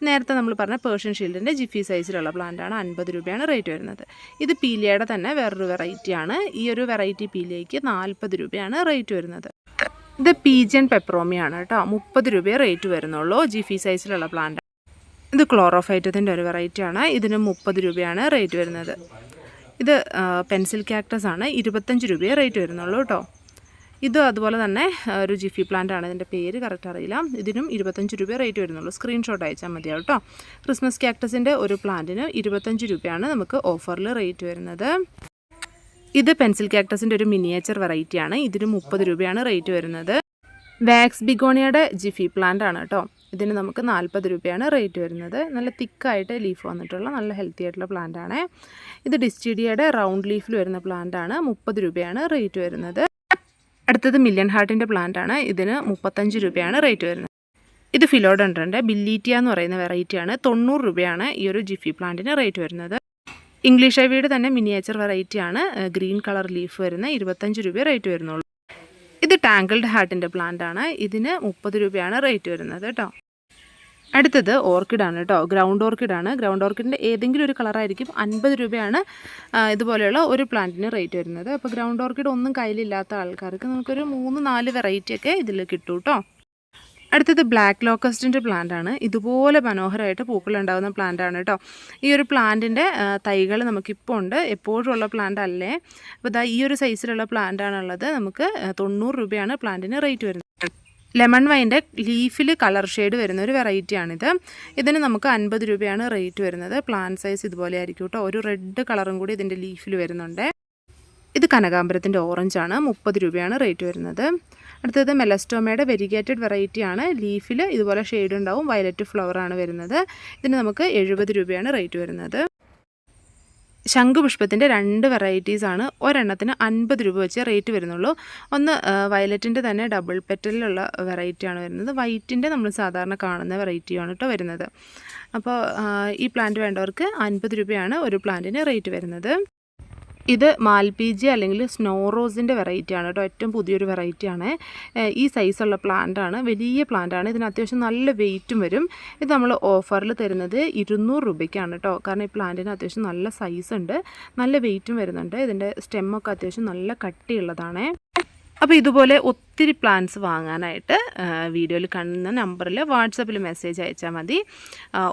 നേരത്തെ നമ്മൾ പറഞ്ഞ പേർഷ്യൻ ഷീൽഡിൻ്റെ ജിഫി സൈസിലുള്ള പ്ലാന്റാണ്. 50 രൂപയാണ് റേറ്റ് വരുന്നത്. ഇത് പീലിയയുടെ തന്നെ വേറൊരു വെറൈറ്റിയാണ്. ഈ ഒരു വെറൈറ്റി പീലിയയ്ക്ക് 40 രൂപയാണ് റേറ്റ് വരുന്നത്. ഇത് പീജിയൻ പെപ്രോമിയാണ് കേട്ടോ. 30 രൂപയെ റേറ്റ് വരുന്നുള്ളൂ. ജിഫി സൈസിലുള്ള പ്ലാന്റ്. ഇത് ക്ലോറോഫൈറ്റത്തിൻ്റെ ഒരു വെറൈറ്റിയാണ്. ഇതിന് 30 രൂപയാണ് റേറ്റ് വരുന്നത്. ഇത് പെൻസിൽ ക്യാക്ടസ് ആണ്. 25 രൂപയെ റേറ്റ് വരുന്നുള്ളൂ കേട്ടോ. ഇത് അതുപോലെ തന്നെ ഒരു ജിഫി പ്ലാന്റ് ആണ്. ഇതിൻ്റെ പേര് കറക്റ്റ് അറിയില്ല. ഇതിനും 25 രൂപയെ റേറ്റ് വരുന്നുള്ളൂ. സ്ക്രീൻഷോട്ട് അയച്ചാൽ മതിയാവും കേട്ടോ. ക്രിസ്മസ് ക്യാക്ടസിൻ്റെ ഒരു പ്ലാന്റിന് 25 രൂപയാണ് നമുക്ക് ഓഫറിൽ റേറ്റ് വരുന്നത്. ഇത് പെൻസിൽ ക്യാക്ടസിൻ്റെ ഒരു മിനിയേച്ചർ വെറൈറ്റിയാണ്. ഇതിന് 30 രൂപയാണ് റേറ്റ് വരുന്നത്. വാക്സ് ബിഗോണിയയുടെ ജിഫി പ്ലാന്റ് ആണ് കേട്ടോ. ഇതിന് നമുക്ക് 40 രൂപയാണ് റേറ്റ് വരുന്നത്. നല്ല തിക്കായിട്ട് ലീഫ് വന്നിട്ടുള്ള നല്ല ഹെൽത്തി ആയിട്ടുള്ള പ്ലാന്റ് ആണ്. ഇത് ഡിസ്റ്റിഡിയയുടെ റൗണ്ട് ലീഫിൽ വരുന്ന പ്ലാന്റ് ആണ്. 30 രൂപയാണ് റേറ്റ് വരുന്നത്. അടുത്തത് മില്യൺ ഹാർട്ടിൻ്റെ പ്ലാന്റ് ആണ്. ഇതിന് 35 രൂപയാണ് റേറ്റ് വരുന്നത്. ഇത് ഫിലോഡൻഡ്രൻ്റെ ബില്ലീറ്റിയ എന്ന് പറയുന്ന വെറൈറ്റിയാണ്. 90 രൂപയാണ് ഈ ഒരു ജിഫി പ്ലാന്റിന് റേറ്റ് വരുന്നത്. ഇംഗ്ലീഷ് ഐവിയുടെ തന്നെ മിനിയേച്ചർ വെറൈറ്റിയാണ്. ഗ്രീൻ കളർ ലീഫ് വരുന്ന 25 രൂപയെ റേറ്റ് വരുന്നുള്ളൂ. ഇത് ടാങ്കിൾഡ് ഹാർട്ടിൻ്റെ പ്ലാന്റ് ആണ്. ഇതിന് 30 രൂപയാണ് റേറ്റ് വരുന്നത് കേട്ടോ. അടുത്തത് ഓർക്കിഡാണ് കേട്ടോ. ഗ്രൗണ്ട് ഓർക്കിഡാണ്. ഗ്രൗണ്ട് ഓർക്കിഡിൻ്റെ ഏതെങ്കിലും ഒരു കളറായിരിക്കും. 50 രൂപയാണ് ഇതുപോലെയുള്ള ഒരു പ്ലാന്റിന് റേറ്റ് വരുന്നത്. അപ്പോൾ ഗ്രൗണ്ട് ഓർക്കിഡ് ഒന്നും കയ്യിലില്ലാത്ത ആൾക്കാർക്ക് നമുക്കൊരു 3-4 വെറൈറ്റിയൊക്കെ ഇതിൽ കിട്ടും കേട്ടോ. അടുത്തത് ബ്ലാക്ക് ലോക്കസ്റ്റിൻ്റെ പ്ലാന്റ് ആണ്. ഇതുപോലെ മനോഹരമായിട്ട് പൂക്കളുണ്ടാകുന്ന പ്ലാന്റ് ആണ് കേട്ടോ. ഈ ഒരു പ്ലാന്റിൻ്റെ തൈകൾ നമുക്കിപ്പോൾ ഉണ്ട്. എപ്പോഴും ഉള്ള പ്ലാന്റ് അല്ലേ. അപ്പോൾ ഈ ഒരു സൈസിലുള്ള പ്ലാന്റ് ആണുള്ളത്. നമുക്ക് 90 രൂപയാണ് പ്ലാന്റിന് റേറ്റ് വരുന്നത്. ലെമൺ വൈൻ്റെ ലീഫിൽ കളർ ഷെയ്ഡ് വരുന്ന ഒരു വെറൈറ്റിയാണിത്. ഇതിന് നമുക്ക് 50 രൂപയാണ് റേറ്റ് വരുന്നത്. പ്ലാന്റ് സൈസ് ഇതുപോലെ ആയിരിക്കും കേട്ടോ. ഒരു റെഡ് കളറും കൂടി ഇതിൻ്റെ ലീഫിൽ വരുന്നുണ്ട്. ഇത് കനകാംബരത്തിൻ്റെ ഓറഞ്ചാണ്. 30 രൂപയാണ് റേറ്റ് വരുന്നത്. അടുത്തത് മെലസ്റ്റോമയുടെ വെരിഗേറ്റഡ് വെറൈറ്റിയാണ്. ലീഫിൽ ഇതുപോലെ ഷെയ്ഡ് ഉണ്ടാവും. വയലറ്റ് ഫ്ലവറാണ് വരുന്നത്. ഇതിന് നമുക്ക് 70 രൂപയാണ് റേറ്റ് വരുന്നത്. ശംഖുപുഷ്പത്തിൻ്റെ 2 വെറൈറ്റീസാണ്. ഒരെണ്ണത്തിന് 50 രൂപ വെച്ച് റേറ്റ് വരുന്നുള്ളൂ. ഒന്ന് വയലറ്റിൻ്റെ തന്നെ ഡബിൾ പെറ്റലിലുള്ള വെറൈറ്റിയാണ് വരുന്നത്. വൈറ്റിൻ്റെ നമ്മൾ സാധാരണ കാണുന്ന വെറൈറ്റിയാണ് കേട്ടോ വരുന്നത്. അപ്പോൾ ഈ പ്ലാന്റ് വേണ്ടവർക്ക് 50 രൂപയാണ് ഒരു പ്ലാന്റിന് റേറ്റ് വരുന്നത്. ഇത് മാൽപീജി അല്ലെങ്കിൽ സ്നോ റോസിൻ്റെ വെറൈറ്റിയാണ് കേട്ടോ. ഏറ്റവും പുതിയൊരു വെറൈറ്റിയാണ്. ഈ സൈസുള്ള പ്ലാന്റാണ്. വലിയ പ്ലാന്റാണ്. ഇതിന് അത്യാവശ്യം നല്ല വെയിറ്റും വരും. ഇത് നമ്മൾ ഓഫറിൽ തരുന്നത് 200 രൂപയ്ക്കാണ് കേട്ടോ. കാരണം ഈ പ്ലാന്റിന് അത്യാവശ്യം നല്ല സൈസ് ഉണ്ട്. നല്ല വെയിറ്റും വരുന്നുണ്ട്. ഇതിൻ്റെ സ്റ്റെമ്മൊക്കെ അത്യാവശ്യം നല്ല കട്ടിയുള്ളതാണ്. അപ്പോൾ ഇതുപോലെ ഒത്തിരി പ്ലാൻസ് വാങ്ങാനായിട്ട് വീഡിയോയിൽ കാണുന്ന നമ്പറിൽ വാട്സപ്പിൽ മെസ്സേജ് അയച്ചാൽ മതി.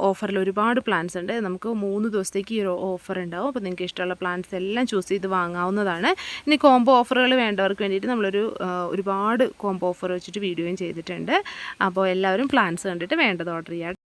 ഓഫറിൽ ഒരുപാട് പ്ലാൻസ് ഉണ്ട്. നമുക്ക് 3 ദിവസത്തേക്ക് ഈ ഒരു ഓഫർ ഉണ്ടാവും. അപ്പോൾ നിങ്ങൾക്ക് ഇഷ്ടമുള്ള പ്ലാൻസ് എല്ലാം ചൂസ് ചെയ്ത് വാങ്ങാവുന്നതാണ്. ഇനി കോംബോ ഓഫറുകൾ വേണ്ടവർക്ക് വേണ്ടിയിട്ട് നമ്മളൊരു ഒരുപാട് കോംബോ ഓഫർ വെച്ചിട്ട് വീഡിയോയും ചെയ്തിട്ടുണ്ട്. അപ്പോൾ എല്ലാവരും പ്ലാൻസ് കണ്ടിട്ട് വേണ്ടത് ഓർഡർ ചെയ്യാം.